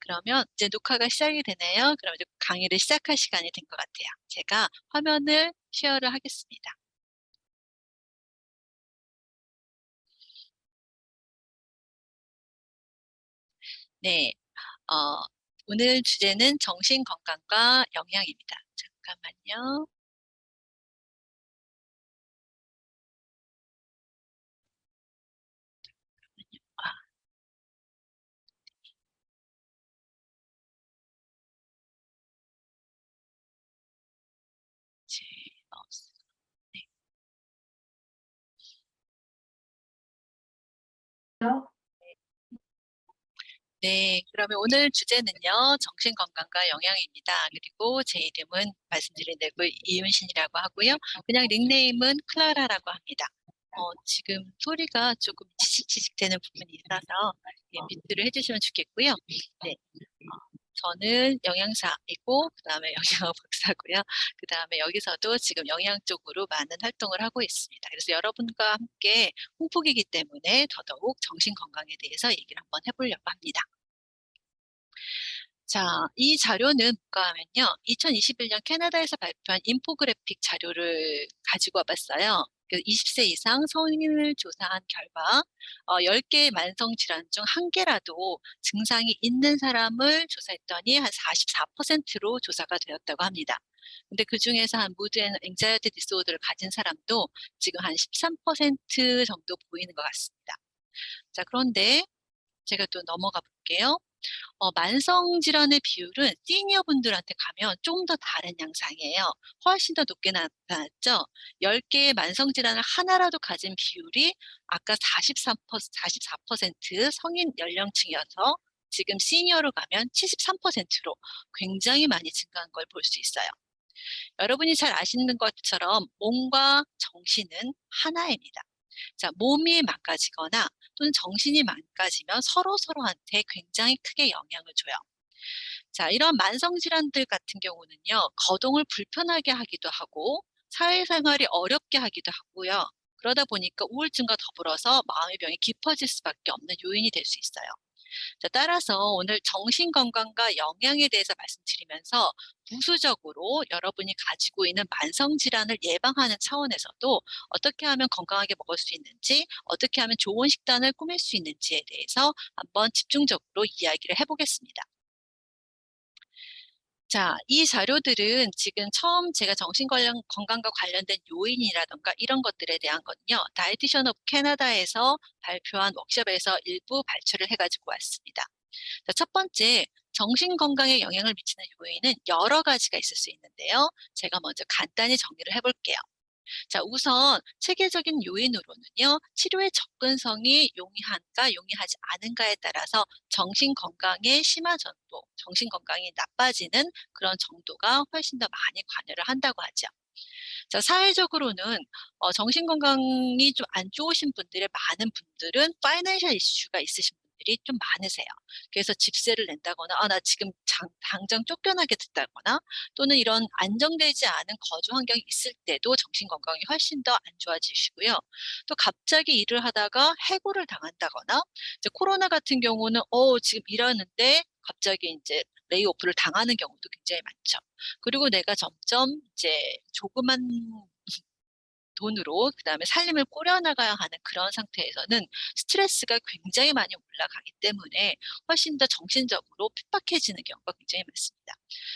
그러면 이제 녹화가 시작이 되네요. 그럼 이제 강의를 시작할 시간이 된 것 같아요. 제가 화면을 쉐어를 하겠습니다. 네, 어, 오늘 주제는 정신건강과 영양입니다. 잠깐만요. 아, 제 마우스. 네. 네, 그러면 오늘 주제는요, 정신건강과 영양입니다. 그리고 제 이름은 말씀드린 대로 이윤신이라고 하고요. 그냥 닉네임은 클라라라고 합니다. 지금 소리가 조금 치직치직 되는 부분이 있어서 예, 뮤트를 해주시면 좋겠고요. 네, 저는 영양사이고, 그 다음에 영양학 박사고요. 그 다음에 여기서도 지금 영양 쪽으로 많은 활동을 하고 있습니다. 그래서 여러분과 함께 홍폭이기 때문에 더더욱 정신건강에 대해서 얘기를 한번 해보려고 합니다. 자, 이 자료는 뭔가 하면요. 2021년 캐나다에서 발표한 인포그래픽 자료를 가지고 와봤어요. 20세 이상 성인을 조사한 결과 10개의 만성질환 중 한 개라도 증상이 있는 사람을 조사했더니 한 44%로 조사가 되었다고 합니다. 근데 그 중에서 한 무드 앤 앵자이티 디스오더를 가진 사람도 지금 한 13% 정도 보이는 것 같습니다. 자, 그런데 제가 또 넘어가 볼게요. 만성 질환의 비율은 시니어 분들한테 가면 좀 더 다른 양상이에요. 훨씬 더 높게 나타났죠. 10개의 만성 질환을 하나라도 가진 비율이 아까 44% 성인 연령층이어서 지금 시니어로 가면 73%로 굉장히 많이 증가한 걸 볼 수 있어요. 여러분이 잘 아시는 것처럼 몸과 정신은 하나입니다. 자, 몸이 망가지거나 또는 정신이 망가지면 서로한테 굉장히 크게 영향을 줘요. 자, 이런 만성질환들 같은 경우는요, 거동을 불편하게 하기도 하고, 사회생활이 어렵게 하기도 하고요. 그러다 보니까 우울증과 더불어서 마음의 병이 깊어질 수밖에 없는 요인이 될 수 있어요. 자, 따라서 오늘 정신건강과 영양에 대해서 말씀드리면서 부수적으로 여러분이 가지고 있는 만성질환을 예방하는 차원에서도 어떻게 하면 건강하게 먹을 수 있는지, 어떻게 하면 좋은 식단을 꾸밀 수 있는지에 대해서 한번 집중적으로 이야기를 해보겠습니다. 자, 이 자료들은 지금 처음 제가 정신건강과 관련된 요인이라던가 이런 것들에 대한 건요, 다이티션 오브 캐나다에서 발표한 워크숍에서 일부 발췌를 해가지고 왔습니다. 자, 첫 번째, 정신건강에 영향을 미치는 요인은 여러 가지가 있을 수 있는데요. 제가 먼저 간단히 정리를 해볼게요. 자, 우선 체계적인 요인으로는요, 치료의 접근성이 용이한가, 용이하지 않은가에 따라서 정신 건강의 심화 정도, 정신 건강이 나빠지는 그런 정도가 훨씬 더 많이 관여를 한다고 하죠. 자, 사회적으로는 정신 건강이 좀 안 좋으신 분들의 많은 분들은 파이낸셜 이슈가 있으신 분들이 좀 많으세요. 그래서 집세를 낸다거나, 나 지금 당장 쫓겨나게 됐다거나, 또는 이런 안정되지 않은 거주 환경이 있을 때도 정신 건강이 훨씬 더 안 좋아지시고요. 또 갑자기 일을 하다가 해고를 당한다거나, 이제 코로나 같은 경우는 지금 일하는데 갑자기 이제 레이오프를 당하는 경우도 굉장히 많죠. 그리고 내가 점점 이제 조그만 돈으로 그다음에 살림을 꾸려나가야 하는 그런 상태에서는 스트레스가 굉장히 많이 올라가기 때문에 훨씬 더 정신적으로 핍박해지는 경우가 굉장히 많습니다.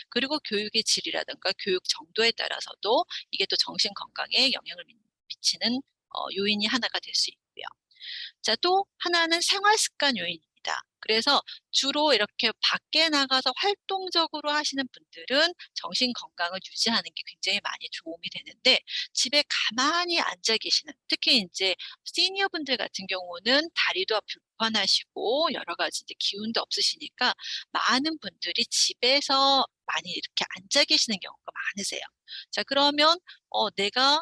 그리고 교육의 질이라든가 교육 정도에 따라서도 이게 또 정신 건강에 영향을 미치는 요인이 하나가 될 수 있고요. 자, 또 하나는 생활 습관 요인입니다. 그래서 주로 이렇게 밖에 나가서 활동적으로 하시는 분들은 정신 건강을 유지하는 게 굉장히 많이 도움이 되는데 집에 가만히 앉아 계시는 특히 이제 시니어 분들 같은 경우는 다리도 불편하시고 여러 가지 이제 기운도 없으시니까 많은 분들이 집에서 많이 이렇게 앉아 계시는 경우가 많으세요. 자, 그러면 내가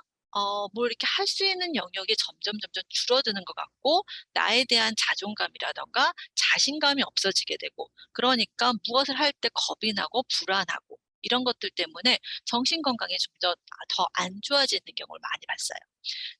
뭘 이렇게 할 수 있는 영역이 점점 줄어드는 것 같고, 나에 대한 자존감이라던가 자신감이 없어지게 되고, 그러니까 무엇을 할 때 겁이 나고 불안하고, 이런 것들 때문에 정신 건강에 좀 더 안 좋아지는 경우를 많이 봤어요.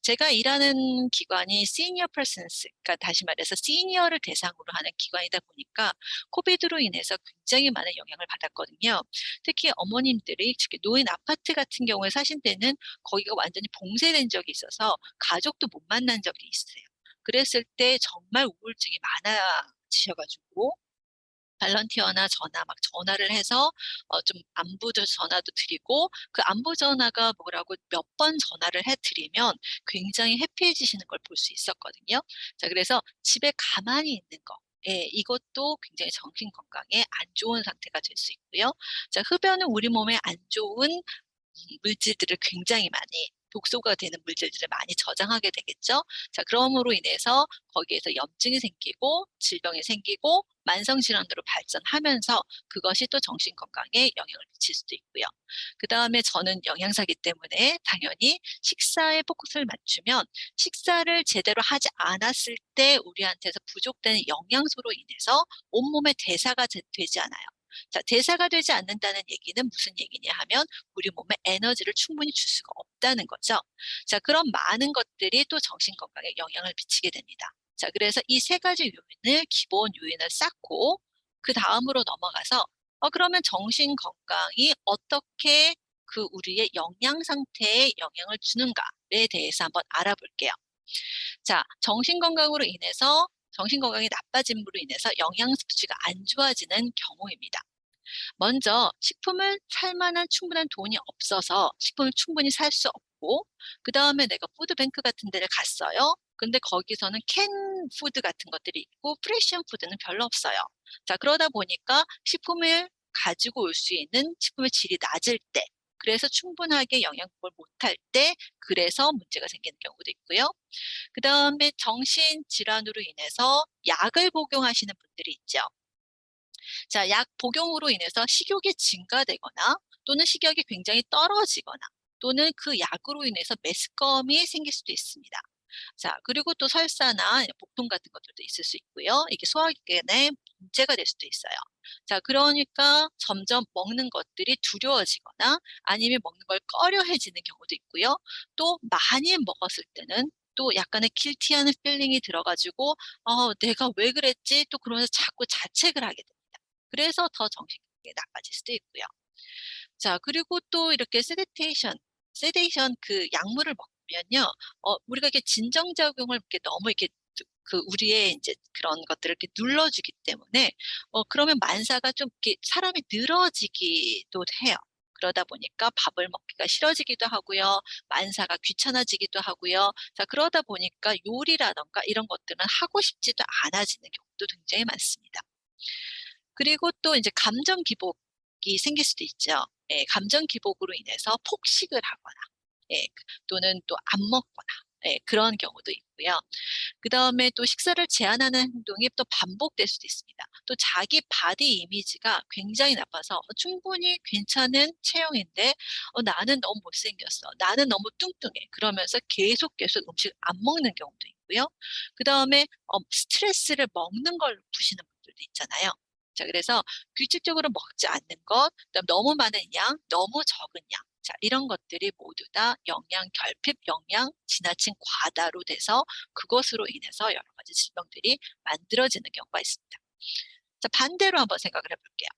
제가 일하는 기관이 시니어 퍼슨스, 그러니까 다시 말해서 시니어를 대상으로 하는 기관이다 보니까 코비드로 인해서 굉장히 많은 영향을 받았거든요. 특히 어머님들이 특히 노인 아파트 같은 경우에 사신 때는 거기가 완전히 봉쇄된 적이 있어서 가족도 못 만난 적이 있어요. 그랬을 때 정말 우울증이 많아지셔가지고 발런티어나 막 전화를 해서 좀 안부 전화도 드리고 그 안부 전화가 뭐라고 몇 번 전화를 해드리면 굉장히 해피해지시는 걸 볼 수 있었거든요. 자, 그래서 집에 가만히 있는 거. 예, 이것도 굉장히 정신 건강에 안 좋은 상태가 될 수 있고요. 자, 흡연은 우리 몸에 안 좋은 물질들을 굉장히 많이 독소가 되는 물질들을 많이 저장하게 되겠죠. 자, 그러므로 인해서 거기에서 염증이 생기고 질병이 생기고 만성질환으로 발전하면서 그것이 또 정신건강에 영향을 미칠 수도 있고요. 그 다음에 저는 영양사기 때문에 당연히 식사에 포커스를 맞추면 식사를 제대로 하지 않았을 때 우리한테서 부족되는 영양소로 인해서 온몸에 대사가 되지 않아요. 자, 대사가 되지 않는다는 얘기는 무슨 얘기냐 하면 우리 몸에 에너지를 충분히 줄 수가 없다는 거죠. 자, 그런 많은 것들이 또 정신 건강에 영향을 미치게 됩니다. 자, 그래서 이 세 가지 요인을 기본 요인을 쌓고 그 다음으로 넘어가서 그러면 정신 건강이 어떻게 그 우리의 영양 상태에 영향을 주는가에 대해서 한번 알아볼게요. 자, 정신 건강으로 인해서 정신 건강이 나빠짐으로 인해서 영양 섭취가 안 좋아지는 경우입니다. 먼저 식품을 살 만한 충분한 돈이 없어서 식품을 충분히 살 수 없고 그 다음에 내가 푸드뱅크 같은 데를 갔어요. 근데 거기서는 캔 푸드 같은 것들이 있고 프레시한 푸드는 별로 없어요. 자, 그러다 보니까 식품을 가지고 올 수 있는 식품의 질이 낮을 때 그래서 충분하게 영양분을 못할 때 그래서 문제가 생기는 경우도 있고요. 그 다음에 정신질환으로 인해서 약을 복용하시는 분들이 있죠. 자, 약 복용으로 인해서 식욕이 증가되거나 또는 식욕이 굉장히 떨어지거나 또는 그 약으로 인해서 메스꺼움이 생길 수도 있습니다. 자, 그리고 또 설사나 복통 같은 것들도 있을 수 있고요. 이게 소화기관에 문제가 될 수도 있어요. 자, 그러니까 점점 먹는 것들이 두려워지거나 아니면 먹는 걸 꺼려해지는 경우도 있고요. 또 많이 먹었을 때는 또 약간의 길티한 필링이 들어가지고 내가 왜 그랬지? 또 그러면서 자꾸 자책을 하게 됩니다. 그래서 더 정신이 나빠질 수도 있고요. 자, 그리고 또 이렇게 세데이션 그 약물을 먹으면요, 우리가 이렇게 진정작용을 이렇게 너무 이렇게 그 우리의 이제 그런 것들을 이렇게 눌러주기 때문에, 그러면 만사가 좀 이렇게 사람이 늘어지기도 해요. 그러다 보니까 밥을 먹기가 싫어지기도 하고요. 만사가 귀찮아지기도 하고요. 자, 그러다 보니까 요리라던가 이런 것들은 하고 싶지도 않아지는 경우도 굉장히 많습니다. 그리고 또 이제 감정 기복이 생길 수도 있죠. 예, 감정 기복으로 인해서 폭식을 하거나, 예, 또는 또 안 먹거나, 예, 그런 경우도 있고요. 그 다음에 또 식사를 제한하는 행동이 또 반복될 수도 있습니다. 또 자기 바디 이미지가 굉장히 나빠서 충분히 괜찮은 체형인데 나는 너무 못생겼어. 나는 너무 뚱뚱해. 그러면서 계속 음식을 안 먹는 경우도 있고요. 그 다음에 스트레스를 먹는 걸로 푸시는 분들도 있잖아요. 자, 그래서 규칙적으로 먹지 않는 것, 그다음 너무 많은 양, 너무 적은 양. 자, 이런 것들이 모두 다 영양 결핍, 영양 지나친 과다로 돼서 그것으로 인해서 여러 가지 질병들이 만들어지는 경우가 있습니다. 자, 반대로 한번 생각을 해볼게요.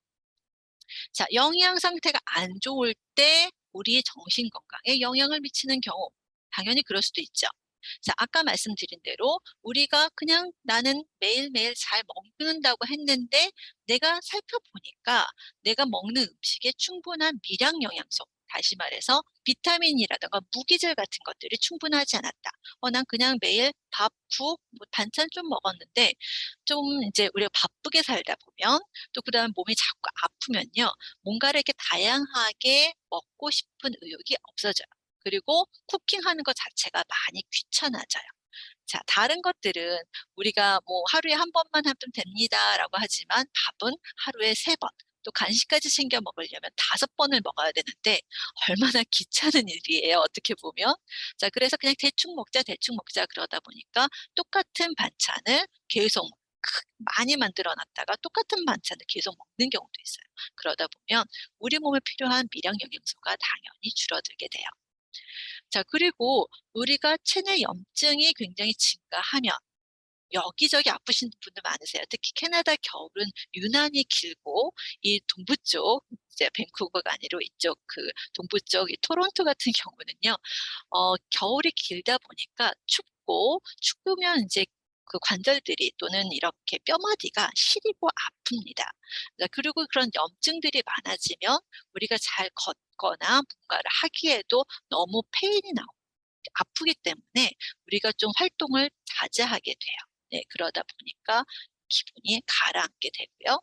자, 영양 상태가 안 좋을 때 우리의 정신 건강에 영향을 미치는 경우, 당연히 그럴 수도 있죠. 자, 아까 말씀드린 대로 우리가 그냥 나는 매일매일 잘 먹는다고 했는데 내가 살펴보니까 내가 먹는 음식에 충분한 미량 영양소, 다시 말해서 비타민이라든가 무기질 같은 것들이 충분하지 않았다. 난 그냥 매일 밥, 국, 뭐 반찬 좀 먹었는데 좀 이제 우리가 바쁘게 살다 보면 또 그다음 몸이 자꾸 아프면요. 뭔가를 이렇게 다양하게 먹고 싶은 의욕이 없어져요. 그리고 쿠킹하는 것 자체가 많이 귀찮아져요. 자, 다른 것들은 우리가 뭐 하루에 한 번만 하면 됩니다라고 하지만 밥은 하루에 3번, 또 간식까지 챙겨 먹으려면 5번을 먹어야 되는데 얼마나 귀찮은 일이에요, 어떻게 보면. 자, 그래서 그냥 대충 먹자, 대충 먹자 그러다 보니까 똑같은 반찬을 계속 많이 만들어 놨다가 똑같은 반찬을 계속 먹는 경우도 있어요. 그러다 보면 우리 몸에 필요한 미량 영양소가 당연히 줄어들게 돼요. 자, 그리고 우리가 체내 염증이 굉장히 증가하면 여기저기 아프신 분들 많으세요. 특히 캐나다 겨울은 유난히 길고 이 동부 쪽 이제 밴쿠버가 아니라 이쪽 동부 쪽 이 토론토 같은 경우는요. 겨울이 길다 보니까 춥으면 이제 그 관절들이 또는 이렇게 뼈마디가 시리고 아픕니다. 자, 그리고 그런 염증들이 많아지면 우리가 잘 걷거나 뭔가를 하기에도 너무 페인이 나오고 아프기 때문에 우리가 좀 활동을 자제하게 돼요. 네, 그러다 보니까 기분이 가라앉게 되고요.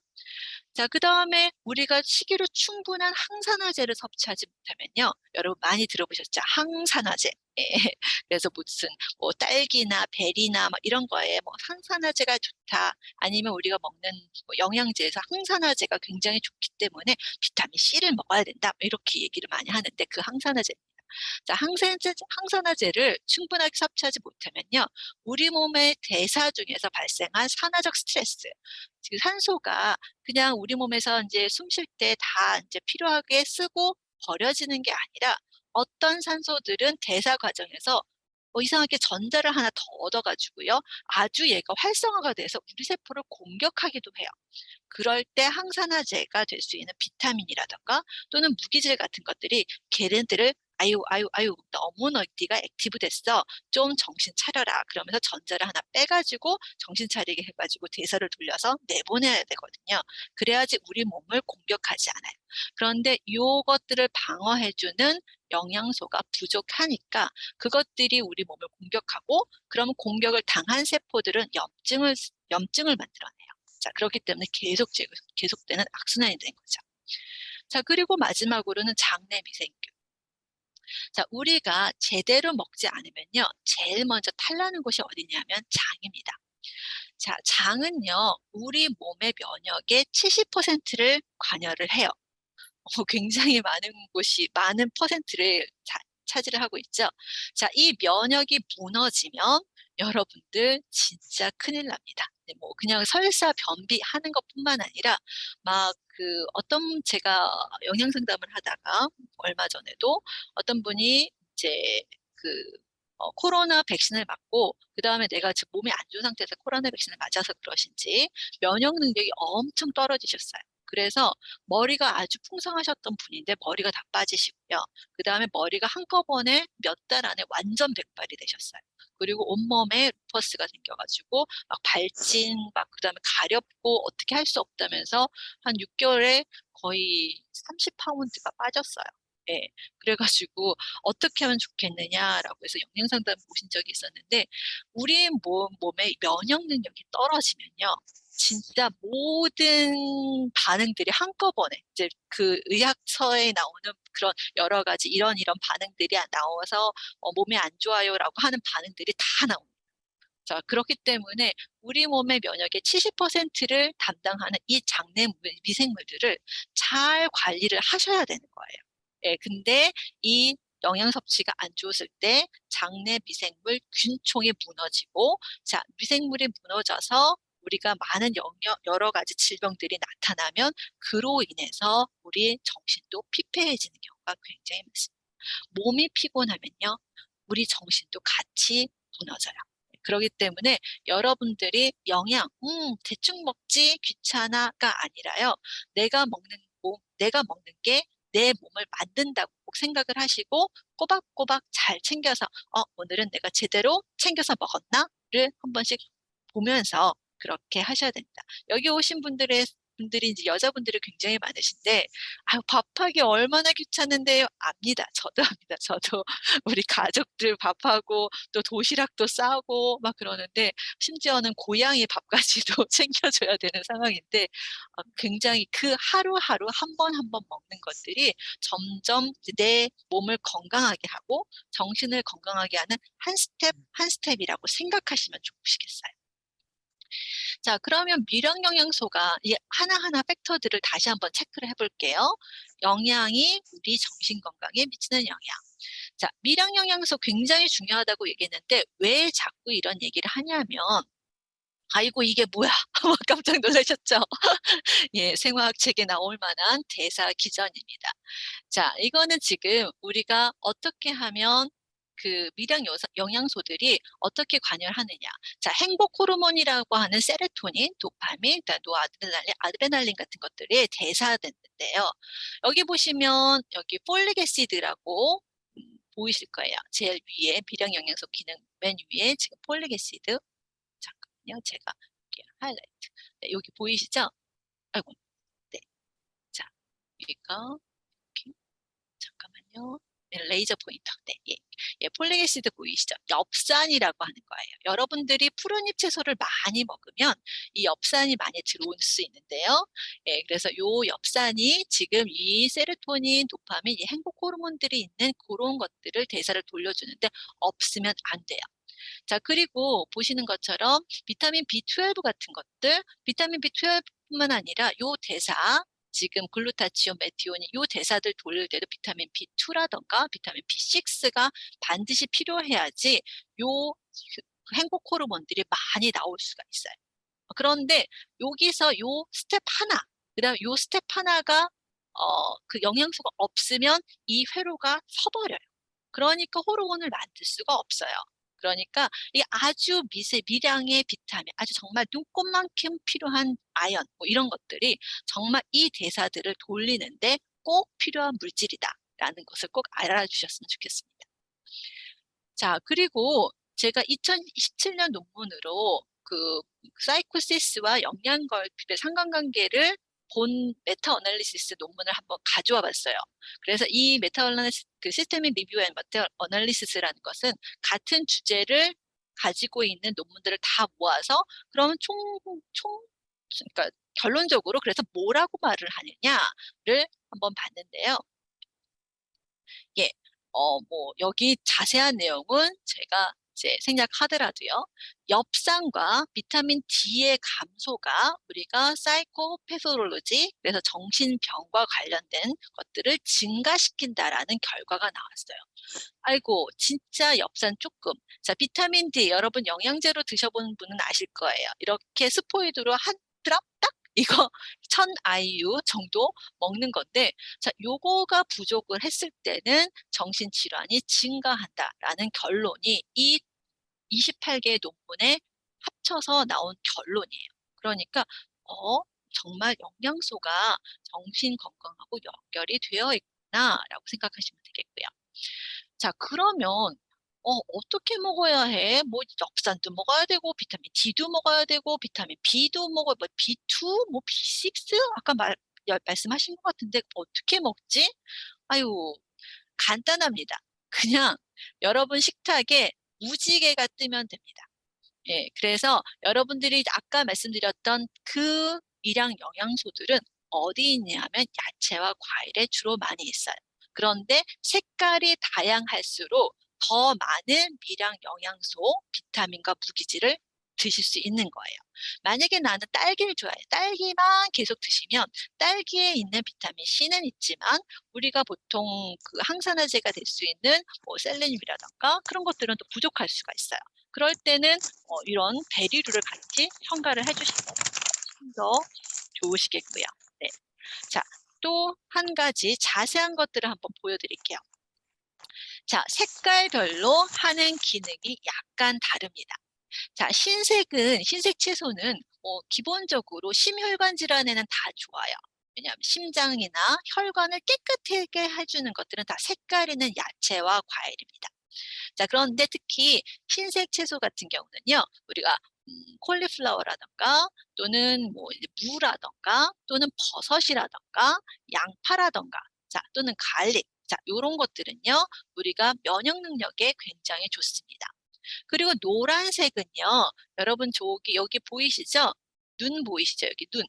자, 그다음에 우리가 식이로 충분한 항산화제를 섭취하지 못하면요. 여러분 많이 들어보셨죠? 항산화제. 예. 그래서 무슨 뭐 딸기나 베리나 막 이런 거에 뭐 항산화제가 좋다. 아니면 우리가 먹는 뭐 영양제에서 항산화제가 굉장히 좋기 때문에 비타민 C를 먹어야 된다. 뭐 이렇게 얘기를 많이 하는데 그 항산화제입니다. 자, 항산화제를 충분하게 섭취하지 못하면요. 우리 몸의 대사 중에서 발생한 산화적 스트레스, 즉 산소가 그냥 우리 몸에서 이제 숨 쉴 때 다 이제 필요하게 쓰고 버려지는 게 아니라 어떤 산소들은 대사 과정에서 이상하게 전자를 하나 더 얻어가지고요. 아주 얘가 활성화가 돼서 우리 세포를 공격하기도 해요. 그럴 때 항산화제가 될 수 있는 비타민이라든가 또는 무기질 같은 것들이 걔네들을 아유, 아유, 아유, 너무 너희가 액티브 됐어. 좀 정신 차려라. 그러면서 전자를 하나 빼가지고 정신 차리게 해가지고 대사를 돌려서 내보내야 되거든요. 그래야지 우리 몸을 공격하지 않아요. 그런데 요것들을 방어해주는 영양소가 부족하니까 그것들이 우리 몸을 공격하고 그러면 공격을 당한 세포들은 염증을 만들어내요. 자, 그렇기 때문에 계속되는 악순환이 된 거죠. 자, 그리고 마지막으로는 장내 미생균. 자, 우리가 제대로 먹지 않으면요. 제일 먼저 탈나는 곳이 어디냐면 장입니다. 자, 장은요. 우리 몸의 면역의 70%를 관여를 해요. 굉장히 많은 퍼센트를 차지를 하고 있죠. 자, 이 면역이 무너지면 여러분들 진짜 큰일 납니다. 네, 뭐 그냥 설사 변비하는 것뿐만 아니라 막 어떤 제가 영양 상담을 하다가 얼마 전에도 어떤 분이 이제 그 코로나 백신을 맞고 그다음에 내가 지금 몸이 안 좋은 상태에서 코로나 백신을 맞아서 그러신지 면역 능력이 엄청 떨어지셨어요. 그래서 머리가 아주 풍성하셨던 분인데 머리가 다 빠지시고요. 그다음에 머리가 한꺼번에 몇 달 안에 완전 백발이 되셨어요. 그리고 온몸에 루퍼스가 생겨가지고 막 발진, 막 그다음에 가렵고 어떻게 할 수 없다면서 한 6개월에 거의 30파운드가 빠졌어요. 예. 그래가지고 어떻게 하면 좋겠느냐라고 해서 영양 상담 보신 적이 있었는데 우리 몸의 면역 능력이 떨어지면요. 진짜 모든 반응들이 한꺼번에 이제 그 의학서에 나오는 그런 여러 가지 이런 반응들이 나와서 몸이 안 좋아요라고 하는 반응들이 다 나옵니다. 자, 그렇기 때문에 우리 몸의 면역의 70%를 담당하는 이 장내 미생물들을 잘 관리를 하셔야 되는 거예요. 예, 근데 이 영양 섭취가 안 좋았을 때 장내 미생물 균총이 무너지고, 자, 미생물이 무너져서 우리가 많은 여러 가지 질병들이 나타나면 그로 인해서 우리 정신도 피폐해지는 경우가 굉장히 많습니다. 몸이 피곤하면요, 우리 정신도 같이 무너져요. 그렇기 때문에 여러분들이 대충 먹지 귀찮아가 아니라요. 내가 먹는 게 내 몸을 만든다고 꼭 생각을 하시고 꼬박꼬박 잘 챙겨서 오늘은 내가 제대로 챙겨서 먹었나를 한 번씩 보면서 그렇게 하셔야 됩니다. 여기 오신 분들이 이제 여자분들이 굉장히 많으신데, 아유, 밥하기 얼마나 귀찮은데요. 압니다. 저도 압니다. 저도 우리 가족들 밥하고 또 도시락도 싸고 막 그러는데, 심지어는 고양이 밥까지도 챙겨줘야 되는 상황인데, 굉장히 그 하루하루 한 번 한 번 먹는 것들이 점점 내 몸을 건강하게 하고 정신을 건강하게 하는 한 스텝 한 스텝이라고 생각하시면 좋으시겠어요. 자, 그러면 미량 영양소가 이 하나하나 팩터들을 다시 한번 체크를 해볼게요. 영양이 우리 정신 건강에 미치는 영향. 자, 미량 영양소 굉장히 중요하다고 얘기했는데 왜 자꾸 이런 얘기를 하냐면 아이고 이게 뭐야? 막 깜짝 놀라셨죠? 예, 생화학 책에 나올 만한 대사 기전입니다. 자, 이거는 지금 우리가 어떻게 하면 그 영양소들이 어떻게 관여를 하느냐. 자, 행복 호르몬이라고 하는 세로토닌, 도파민, 그다음 노아드레날린, 아드레날린 같은 것들이 대사됐는데요. 여기 보시면 여기 폴릭 애시드라고 보이실 거예요. 제일 위에 비량 영양소 기능 맨 위에 지금 폴릭 애시드. 잠깐만요. 제가 여기 하이라이트. 네, 여기 보이시죠? 아이고. 네. 자, 여기가 이렇게 잠깐만요. 네, 레이저 포인터. 네, 예. 예, 폴릭 애시드 보이시죠? 엽산이라고 하는 거예요. 여러분들이 푸른잎 채소를 많이 먹으면 이 엽산이 많이 들어올 수 있는데요. 예, 그래서 요 엽산이 지금 이 세로토닌, 도파민, 이 행복 호르몬들이 있는 그런 것들을 대사를 돌려주는데 없으면 안 돼요. 자, 그리고 보시는 것처럼 비타민 B12 같은 것들, 비타민 B12뿐만 아니라 요 대사, 지금 글루타치온, 메티오닌 요 대사들 돌릴 때도 비타민 B2라던가 비타민 B6가 반드시 필요해야지 요 행복 호르몬들이 많이 나올 수가 있어요. 그런데 여기서 요 스텝 하나, 그다음 요 스텝 하나가 그 영양소가 없으면 이 회로가 서버려요. 그러니까 호르몬을 만들 수가 없어요. 그러니까 이 아주 미량의 비타민, 아주 정말 눈꽃만큼 필요한 아연, 뭐 이런 것들이 정말 이 대사들을 돌리는데 꼭 필요한 물질이다라는 것을 꼭 알아주셨으면 좋겠습니다. 자, 그리고 제가 2017년 논문으로 그 사이코시스와 영양결핍의 상관관계를 본 메타 어널리시스 논문을 한번 가져와 봤어요. 그래서 이 메타 어널리시스, 그 시스테믹 리뷰 앤 메타 어널리시스라는 것은 같은 주제를 가지고 있는 논문들을 다 모아서 그러면 그러니까 결론적으로 그래서 뭐라고 말을 하느냐를 한번 봤는데요. 예, 뭐, 여기 자세한 내용은 제가 이제 생략하더라도요. 엽산과 비타민 D의 감소가 우리가 사이코패솔로지, 그래서 정신병과 관련된 것들을 증가시킨다라는 결과가 나왔어요. 아이고, 진짜 엽산 조금. 자, 비타민 D, 여러분 영양제로 드셔본 분은 아실 거예요. 이렇게 스포이드로 한 드랍 딱 이거 1000 IU 정도 먹는 건데, 자, 요거가 부족을 했을 때는 정신질환이 증가한다라는 결론이 이 28개의 논문에 합쳐서 나온 결론이에요. 그러니까, 어, 정말 영양소가 정신 건강하고 연결이 되어 있구나라고 생각하시면 되겠고요. 자, 그러면 어떻게 먹어야 해? 뭐 엽산도 먹어야 되고 비타민 D도 먹어야 되고 비타민 B도 먹어 뭐 B2, 뭐 B6 아까 말씀하신 것 같은데 어떻게 먹지? 아유, 간단합니다. 그냥 여러분 식탁에 무지개가 뜨면 됩니다. 예, 그래서 여러분들이 아까 말씀드렸던 그 일양 영양소들은 어디 있냐면 야채와 과일에 주로 많이 있어요. 그런데 색깔이 다양할수록 더 많은 미량 영양소, 비타민과 무기질을 드실 수 있는 거예요. 만약에 나는 딸기를 좋아해. 딸기만 계속 드시면 딸기에 있는 비타민 C는 있지만 우리가 보통 그 항산화제가 될 수 있는 뭐 셀레늄이라던가 그런 것들은 또 부족할 수가 있어요. 그럴 때는 이런 베리류를 같이 첨가를 해주시면 더 좋으시겠고요. 네. 자, 또 한 가지 자세한 것들을 한번 보여드릴게요. 자, 색깔별로 하는 기능이 약간 다릅니다. 자, 흰색 채소는 기본적으로 심혈관 질환에는 다 좋아요. 왜냐하면 심장이나 혈관을 깨끗하게 해주는 것들은 다 색깔 있는 야채와 과일입니다. 자, 그런데 특히 흰색 채소 같은 경우는요, 우리가 콜리플라워라던가 또는 뭐 이제 무라던가 또는 버섯이라던가 양파라던가 자, 또는 갈릭 자, 요런 것들은요, 우리가 면역 능력에 굉장히 좋습니다. 그리고 노란색은요, 여러분 여기 보이시죠? 눈 보이시죠? 여기 눈.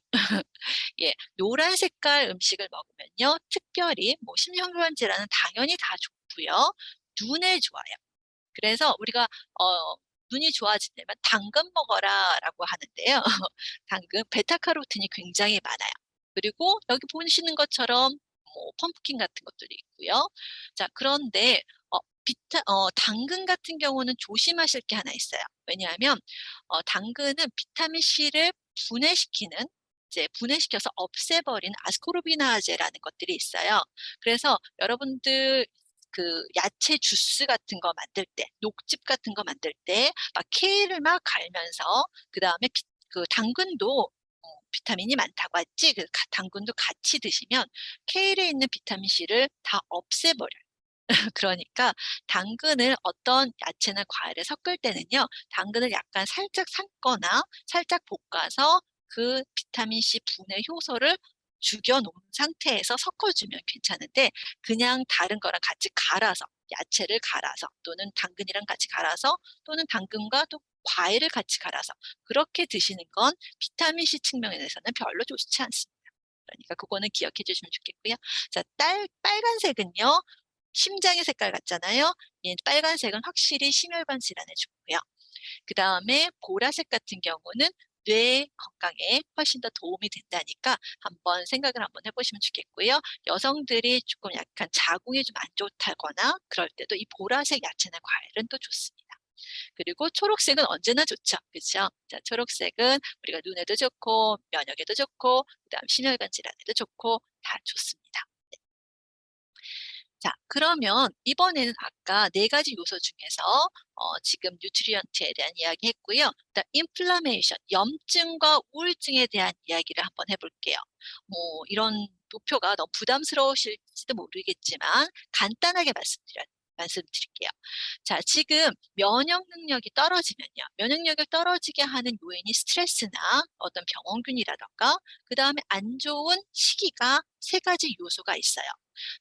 예, 노란 색깔 음식을 먹으면요, 특별히 뭐 심혈관 질환은 당연히 다 좋고요, 눈에 좋아요. 그래서 우리가 눈이 좋아지려면 당근 먹어라라고 하는데요. 당근, 베타카로틴이 굉장히 많아요. 그리고 여기 보시는 것처럼 뭐 펌프킨 같은 것들이 있고요. 자, 그런데 당근 같은 경우는 조심하실 게 하나 있어요. 왜냐하면 당근은 비타민 C를 분해시키는 이제 분해시켜서 없애버리는 아스코르비나제라는 것들이 있어요. 그래서 여러분들 그 야채 주스 같은 거 만들 때, 녹즙 같은 거 만들 때 막 케일을 막 갈면서 그다음에 그 당근도 비타민이 많다고 했지? 그 당근도 같이 드시면 케일에 있는 비타민 C를 다 없애버려요. 그러니까 당근을 어떤 야채나 과일에 섞을 때는요, 당근을 약간 살짝 삶거나 살짝 볶아서 그 비타민 C 분해 효소를 죽여 놓은 상태에서 섞어주면 괜찮은데, 그냥 다른 거랑 같이 갈아서, 야채를 갈아서 또는 당근이랑 같이 갈아서 또는 당근과 또 과일을 같이 갈아서 그렇게 드시는 건 비타민 C 측면에서는 별로 좋지 않습니다. 그러니까 그거는 기억해 주시면 좋겠고요. 자, 빨간색은요. 심장의 색깔 같잖아요. 이 빨간색은 확실히 심혈관 질환에 좋고요. 그 다음에 보라색 같은 경우는 뇌 건강에 훨씬 더 도움이 된다니까 한번 생각을 한번 해보시면 좋겠고요. 여성들이 조금 약간 자궁이 좀 안 좋다거나 그럴 때도 이 보라색 야채나 과일은 또 좋습니다. 그리고 초록색은 언제나 좋죠. 그렇죠? 자, 초록색은 우리가 눈에도 좋고 면역에도 좋고 그다음 심혈관 질환에도 좋고 다 좋습니다. 자, 그러면 이번에는 아까 네 가지 요소 중에서 지금 뉴트리언트에 대한 이야기 했고요. 그다음 인플라메이션, 염증과 우울증에 대한 이야기를 한번 해볼게요. 뭐 이런 목표가 너무 부담스러우실지도 모르겠지만 간단하게 말씀드릴게요. 자, 지금 면역 능력이 떨어지면요. 면역 능력을 떨어지게 하는 요인이 스트레스나 어떤 병원균이라던가 그 다음에 안 좋은 시기가 세 가지 요소가 있어요.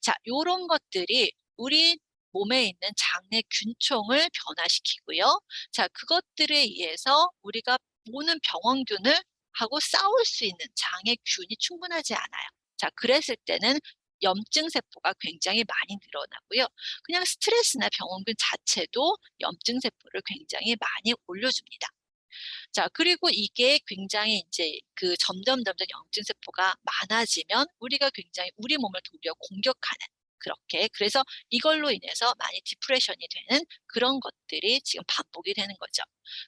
자, 요런 것들이 우리 몸에 있는 장내 균총을 변화시키고요. 자, 그것들에 의해서 우리가 모는 병원균을 하고 싸울 수 있는 장의 균이 충분하지 않아요. 자, 그랬을 때는 염증 세포가 굉장히 많이 늘어나고요. 그냥 스트레스나 병원균 자체도 염증 세포를 굉장히 많이 올려줍니다. 자, 그리고 이게 굉장히 이제 그 점점 염증 세포가 많아지면 우리가 굉장히 우리 몸을 도리어 공격하는 그렇게 그래서 이걸로 인해서 많이 디프레션이 되는 그런 것들이 지금 반복이 되는 거죠.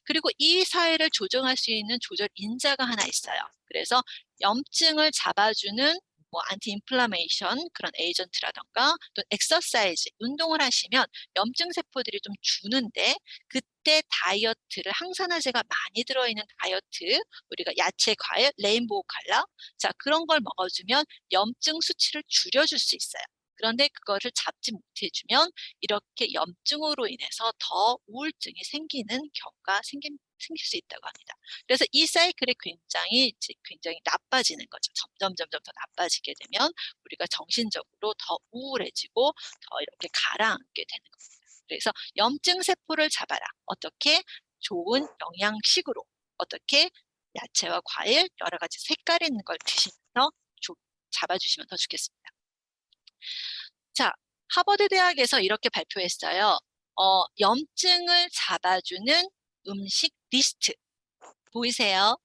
그리고 이 사회를 조정할 수 있는 조절 인자가 하나 있어요. 그래서 염증을 잡아주는 뭐 안티 인플라메이션 그런 에이전트라던가 또 엑서사이즈 운동을 하시면 염증 세포들이 좀 주는데 그때 다이어트를 항산화제가 많이 들어있는 다이어트 우리가 야채, 과일, 레인보우 컬러 자 그런 걸 먹어주면 염증 수치를 줄여줄 수 있어요. 그런데 그거를 잡지 못해주면 이렇게 염증으로 인해서 더 우울증이 생기는 경우가 생길 수 있다고 합니다. 그래서 이 사이클이 굉장히 나빠지는 거죠. 점점 더 나빠지게 되면 우리가 정신적으로 더 우울해지고 더 이렇게 가라앉게 되는 겁니다. 그래서 염증 세포를 잡아라. 어떻게? 좋은 영양식으로 어떻게? 야채와 과일 여러 가지 색깔 있는 걸 드시면서 잡아주시면 더 좋겠습니다. 자, 하버드 대학에서 이렇게 발표했어요. 염증을 잡아주는 음식 리스트 보이세요?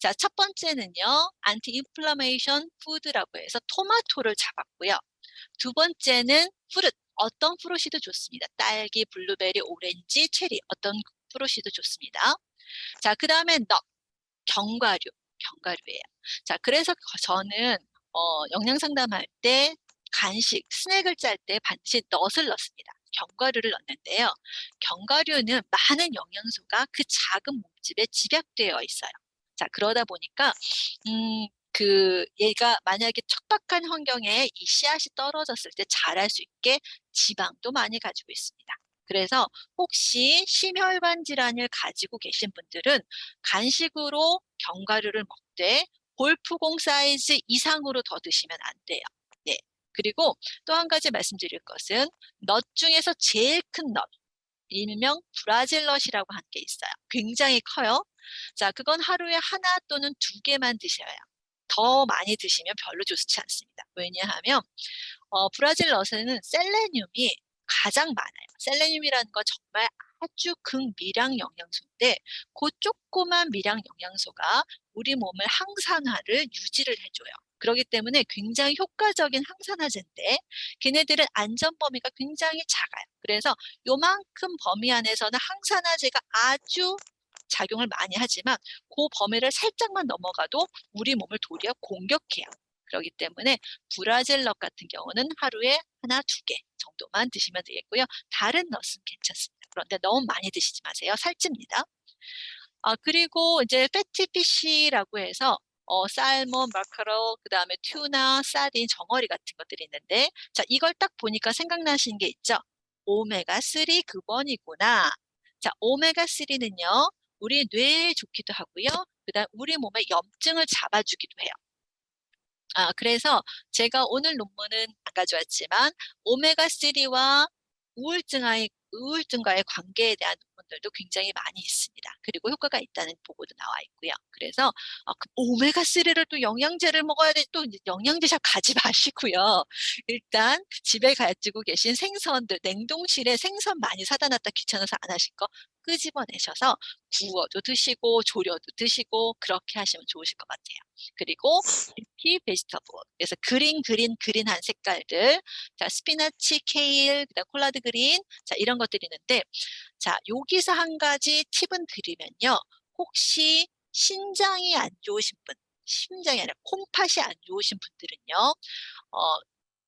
자, 첫 번째는요, 안티 인플라메이션 푸드라고 해서 토마토를 잡았고요. 두 번째는 프루트, 어떤 프루시도 좋습니다. 딸기, 블루베리, 오렌지, 체리, 어떤 프루시도 좋습니다. 자, 그 다음에 견과류예요. 자, 그래서 저는 영양 상담할 때 간식, 스낵을 짤 때 반드시 넛을 넣습니다. 견과류를 넣는데요. 견과류는 많은 영양소가 그 작은 몸집에 집약되어 있어요. 자, 그러다 보니까 얘가 만약에 척박한 환경에 이 씨앗이 떨어졌을 때 자랄 수 있게 지방도 많이 가지고 있습니다. 그래서 혹시 심혈관 질환을 가지고 계신 분들은 간식으로 견과류를 먹되 골프공 사이즈 이상으로 더 드시면 안 돼요. 네. 그리고 또 한 가지 말씀드릴 것은 넛 중에서 제일 큰 넛, 일명 브라질 넛이라고 하는 게 있어요. 굉장히 커요. 자, 그건 하루에 하나 또는 두 개만 드셔야 해요. 더 많이 드시면 별로 좋지 않습니다. 왜냐하면 브라질 넛에는 셀레늄이 가장 많아요. 셀레늄이라는 건 정말 아주 극미량 영양소인데 그 조그만 미량 영양소가 우리 몸을 항산화를 유지를 해줘요. 그렇기 때문에 굉장히 효과적인 항산화제인데 걔네들은 안전 범위가 굉장히 작아요. 그래서 요만큼 범위 안에서는 항산화제가 아주 작용을 많이 하지만 그 범위를 살짝만 넘어가도 우리 몸을 도리어 공격해요. 그렇기 때문에 브라질넛 같은 경우는 하루에 하나, 두 개 정도만 드시면 되겠고요. 다른 넛은 괜찮습니다. 그런데 너무 많이 드시지 마세요. 살찝니다. 그리고 이제 패티피쉬라고 해서 살몬, 마카로, 그다음에 튜나, 사딘, 정어리 같은 것들이 있는데 자, 이걸 딱 보니까 생각나시는 게 있죠? 오메가3 근원이구나. 자, 오메가3는요. 우리 뇌에 좋기도 하고요. 그다음 우리 몸의 염증을 잡아주기도 해요. 그래서 제가 오늘 논문은 안 가져왔지만 오메가3와 우울증과의 관계에 대한 논문들도 굉장히 많이 있습니다. 그리고 효과가 있다는 보고도 나와 있고요. 그래서 그 오메가3를 또 영양제를 먹어야 돼. 또 영양제샵 가지 마시고요. 일단 집에 가지고 계신 생선들, 냉동실에 생선 많이 사다 놨다 귀찮아서 안 하실 거 끄집어내셔서 구워도 드시고 조려도 드시고 그렇게 하시면 좋으실 것 같아요. 그리고 리피 베지터블. 그래서 그린한 색깔들. 자, 스피나치, 케일, 그다음 콜라드 그린. 자, 이런 것들이 있는데 자, 여기서 한 가지 팁은 드리면요. 혹시 신장이 안 좋으신 분, 심장이 아니라 콩팥이 안 좋으신 분들은요. 어,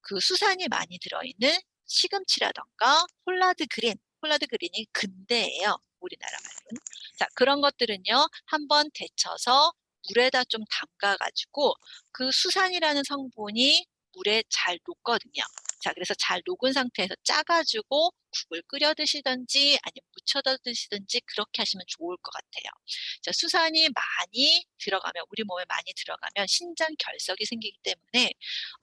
그 수산이 많이 들어있는 시금치라던가 콜라드 그린이 근대예요. 우리나라 말로는. 자, 그런 것들은요. 한번 데쳐서 물에다 좀 담가가지고 그 수산이라는 성분이 물에 잘 녹거든요. 자, 그래서 잘 녹은 상태에서 짜가지고 국을 끓여 드시든지 아니면 무쳐다 드시든지 그렇게 하시면 좋을 것 같아요. 자, 수산이 많이 들어가면 우리 몸에 많이 들어가면 신장 결석이 생기기 때문에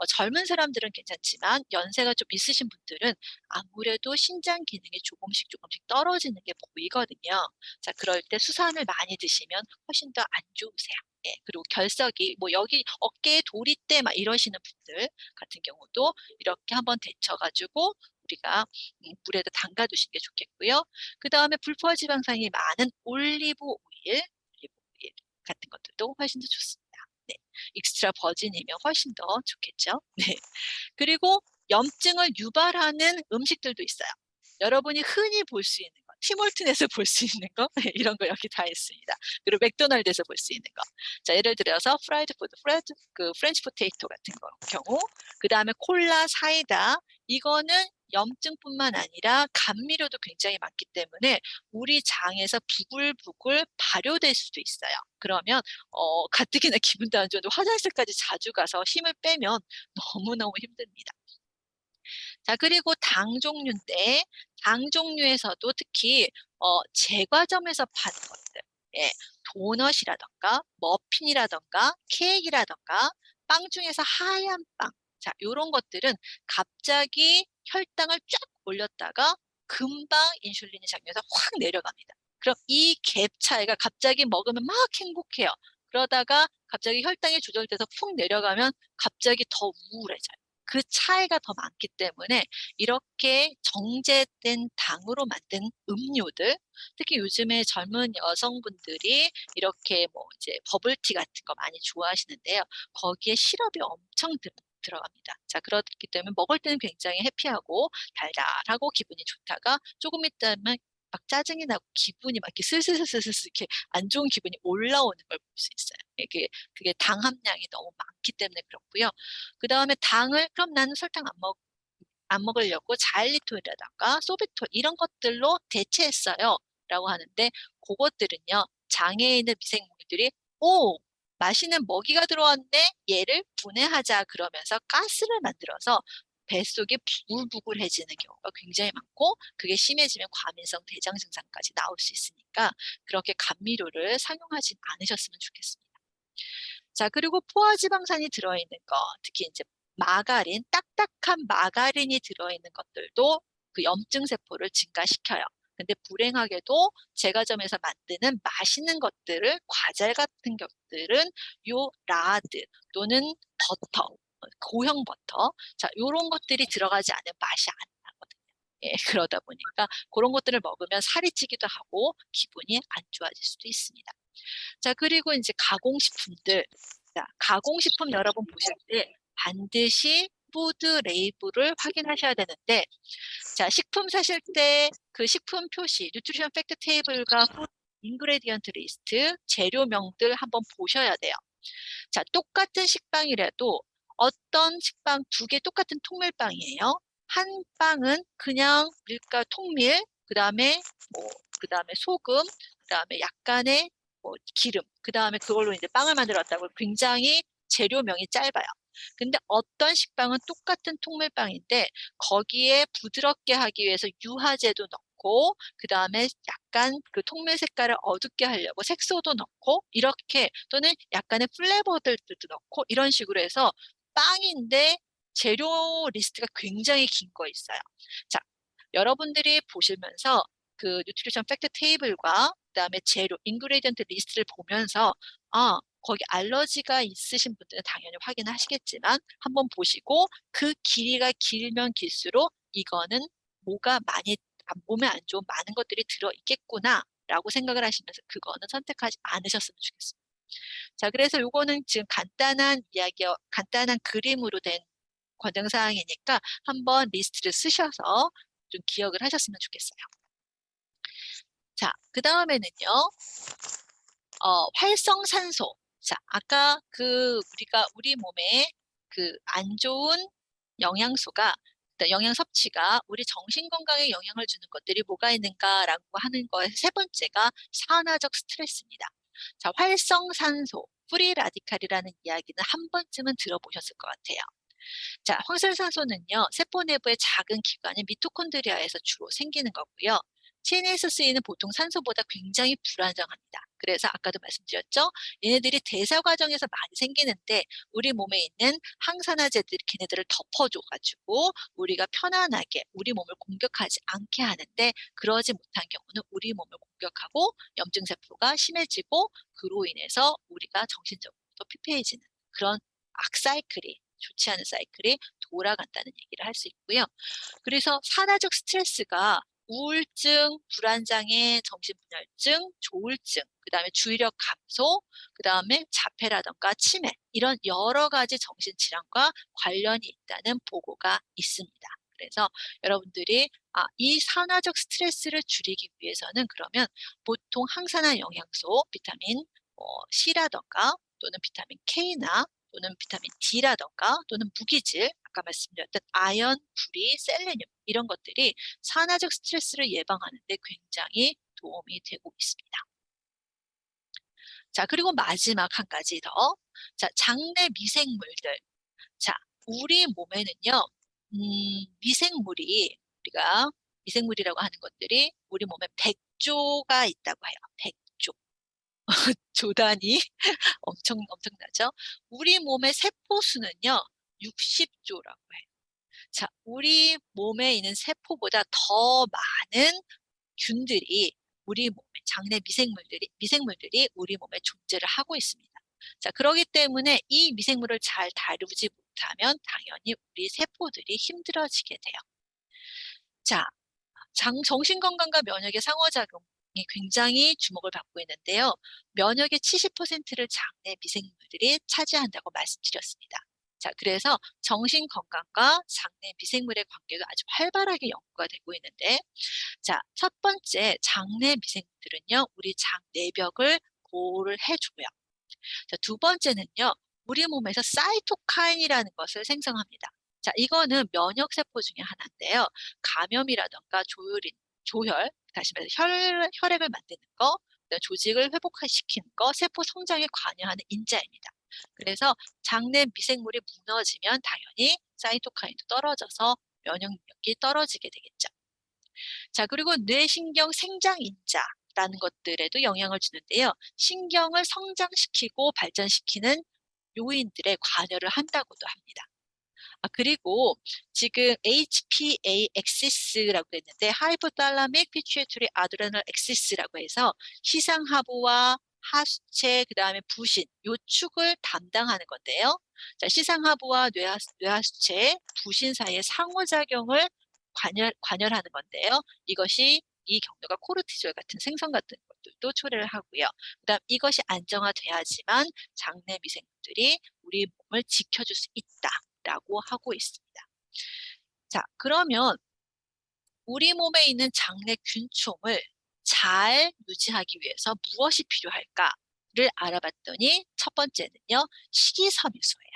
젊은 사람들은 괜찮지만 연세가 좀 있으신 분들은 아무래도 신장 기능이 조금씩 떨어지는 게 보이거든요. 자, 그럴 때 수산을 많이 드시면 훨씬 더 안 좋으세요. 예, 그리고 결석이 뭐 여기 어깨에 돌이 때 막 이러시는 분들 같은 경우도 이렇게 한번 데쳐가지고 우리가 물에다 담가 두시는 게 좋겠고요. 그 다음에 불포화지방산이 많은 올리브 오일 같은 것들도 훨씬 더 좋습니다. 네. 익스트라 버진이면 훨씬 더 좋겠죠. 네. 그리고 염증을 유발하는 음식들도 있어요. 여러분이 흔히 볼 수 있는 거, 티몰튼에서 볼 수 있는 거, 이런 거 여기 다 있습니다. 그리고 맥도날드에서 볼 수 있는 거. 자, 예를 들어서 프라이드 푸드, 그 프렌치 포테이토 같은 경우, 그 다음에 콜라, 사이다, 이거는 염증뿐만 아니라 감미료도 굉장히 많기 때문에 우리 장에서 부글부글 발효될 수도 있어요. 그러면 가뜩이나 기분도 안 좋은데 화장실까지 자주 가서 힘을 빼면 너무너무 힘듭니다. 자, 그리고 당 종류인데, 당 종류에서도 특히, 제과점에서 파는 것들, 예, 도넛이라던가, 머핀이라던가, 케이크라던가, 빵 중에서 하얀 빵. 자, 요런 것들은 갑자기 혈당을 쫙 올렸다가 금방 인슐린이 작용해서 확 내려갑니다. 그럼 이 갭 차이가 갑자기 먹으면 막 행복해요. 그러다가 갑자기 혈당이 조절돼서 푹 내려가면 갑자기 더 우울해져요. 그 차이가 더 많기 때문에 이렇게 정제된 당으로 만든 음료들, 특히 요즘에 젊은 여성분들이 이렇게 뭐 이제 버블티 같은 거 많이 좋아하시는데요. 거기에 시럽이 엄청 들어갑니다. 자, 그렇기 때문에 먹을 때는 굉장히 해피하고 달달하고 기분이 좋다가 조금 있다면 막 짜증이 나고 기분이 막 이렇게 슬슬슬슬 이렇게 안 좋은 기분이 올라오는 걸 볼 수 있어요. 그게 당 함량이 너무 많기 때문에 그렇고요. 그 다음에 당을 그럼 나는 설탕 안 먹으려고 자일리톨이라던가 소비톨 이런 것들로 대체했어요. 라고 하는데 그것들은요. 장에 있는 미생물들이 오! 맛있는 먹이가 들어왔네. 얘를 분해하자 그러면서 가스를 만들어서 뱃속이 부글부글해지는 경우가 굉장히 많고 그게 심해지면 과민성 대장 증상까지 나올 수 있으니까 그렇게 감미료를 사용하지 않으셨으면 좋겠습니다. 자, 그리고 포화지방산이 들어있는 거, 특히 이제 마가린, 딱딱한 마가린이 들어있는 것들도 그 염증 세포를 증가시켜요. 근데 불행하게도 제과점에서 만드는 맛있는 것들을, 과자 같은 것들은 요 라드 또는 버터, 고형 버터, 자, 요런 것들이 들어가지 않은 맛이 안 나거든요. 예, 그러다 보니까 그런 것들을 먹으면 살이 찌기도 하고 기분이 안 좋아질 수도 있습니다. 자, 그리고 이제 가공식품들. 자, 가공식품 여러분 보실 때 반드시 푸드 레이블을 확인하셔야 되는데, 자, 식품 사실 때 그 식품 표시, 뉴트리션 팩트 테이블과 푸드 인그레디언트 리스트, 재료명들 한번 보셔야 돼요. 자, 똑같은 식빵이라도 어떤 식빵 두 개 똑같은 통밀빵이에요. 한 빵은 그냥 밀가루 통밀, 그다음에 그다음에 소금, 그다음에 약간의 기름, 그다음에 그걸로 이제 빵을 만들었다고 굉장히 재료명이 짧아요. 근데 어떤 식빵은 똑같은 통밀빵인데 거기에 부드럽게 하기 위해서 유화제도 넣고 그다음에 약간 그 통밀 색깔을 어둡게 하려고 색소도 넣고 이렇게 또는 약간의 플레이버들도 넣고 이런 식으로 해서 빵인데 재료 리스트가 굉장히 긴 거 있어요. 자, 여러분들이 보시면서 그 뉴트리션 팩트 테이블과 그다음에 재료, 인그레디언트 리스트를 보면서 거기 알러지가 있으신 분들은 당연히 확인하시겠지만 한번 보시고 그 길이가 길면 길수록 이거는 뭐가 많이 몸에 안 좋은 많은 것들이 들어있겠구나라고 생각을 하시면서 그거는 선택하지 않으셨으면 좋겠습니다. 자, 그래서 요거는 지금 간단한 이야기와 간단한 그림으로 된 권장사항이니까 한번 리스트를 쓰셔서 좀 기억을 하셨으면 좋겠어요. 자, 그 다음에는요, 활성산소. 자, 아까 우리가 우리 몸에 그 안 좋은 영양소가, 영양 섭취가 우리 정신 건강에 영향을 주는 것들이 뭐가 있는가라고 하는 거에 세 번째가 산화적 스트레스입니다. 자, 활성산소, 프리 라디칼이라는 이야기는 한 번쯤은 들어보셨을 것 같아요. 자, 활성산소는요, 세포 내부의 작은 기관인 미토콘드리아에서 주로 생기는 거고요. 체내에서 쓰이는 보통 산소보다 굉장히 불안정합니다. 그래서 아까도 말씀드렸죠? 얘네들이 대사 과정에서 많이 생기는데 우리 몸에 있는 항산화제들이 걔네들을 덮어줘가지고 우리가 편안하게 우리 몸을 공격하지 않게 하는데 그러지 못한 경우는 우리 몸을 공격하고 염증세포가 심해지고 그로 인해서 우리가 정신적으로 피폐해지는 그런 악사이클이 좋지 않은 사이클이 돌아간다는 얘기를 할 수 있고요. 그래서 산화적 스트레스가 우울증, 불안장애, 정신분열증, 조울증, 그다음에 주의력 감소, 그다음에 자폐라던가 치매 이런 여러 가지 정신질환과 관련이 있다는 보고가 있습니다. 그래서 여러분들이 이 산화적 스트레스를 줄이기 위해서는 그러면 보통 항산화 영양소, 비타민 C라던가 또는 비타민 K나 또는 비타민 D라던가 또는 무기질, 아까 말씀드렸던 아연, 구리, 셀레늄 이런 것들이 산화적 스트레스를 예방하는 데 굉장히 도움이 되고 있습니다. 자, 그리고 마지막 한 가지 더. 자, 장내 미생물들. 자, 우리 몸에는요, 우리가 미생물이라고 하는 것들이 우리 몸에 100조가 있다고 해요. 100조. 조단위 엄청나죠? 우리 몸의 세포 수는요, 60조라고 해요. 자, 우리 몸에 있는 세포보다 더 많은 균들이 우리 몸에 장내 미생물들이 우리 몸에 존재를 하고 있습니다. 자, 그렇기 때문에 이 미생물을 잘 다루지 못하면 당연히 우리 세포들이 힘들어지게 돼요. 자, 정신건강과 면역의 상호작용이 굉장히 주목을 받고 있는데요. 면역의 70%를 장내 미생물들이 차지한다고 말씀드렸습니다. 자, 그래서 정신건강과 장내 미생물의 관계가 아주 활발하게 연구가 되고 있는데, 자, 첫 번째 장내 미생물들은요, 우리 장 내벽을 보호를 해주고요. 자, 두 번째는요, 우리 몸에서 사이토카인이라는 것을 생성합니다. 자, 이거는 면역세포 중에 하나인데요. 감염이라던가 다시 말해서 혈액을 만드는 거, 조직을 회복시키는 거, 세포 성장에 관여하는 인자입니다. 그래서 장내 미생물이 무너지면 당연히 사이토카인도 떨어져서 면역력이 떨어지게 되겠죠. 자, 그리고 뇌신경 생장인자라는 것들에도 영향을 주는데요. 신경을 성장시키고 발전시키는 요인들에 관여를 한다고도 합니다. 그리고 지금 HPA 엑시스라고 했는데 하이포탈라믹 피튜이터리 아드레널 엑시스라고 해서 시상하부와 하수체 그다음에 부신 요 축을 담당하는 건데요. 자, 시상하부와 뇌하수체, 부신 사이의 상호작용을 관여하는 건데요. 이 경로가 코르티졸 같은 생성 같은 것들도 초래를 하고요. 그다음 이것이 안정화돼야지만 장내 미생물들이 우리 몸을 지켜줄 수 있다. 라고 하고 있습니다. 자, 그러면 우리 몸에 있는 장내 균총을 잘 유지하기 위해서 무엇이 필요할까를 알아봤더니 첫 번째는요, 식이섬유소예요.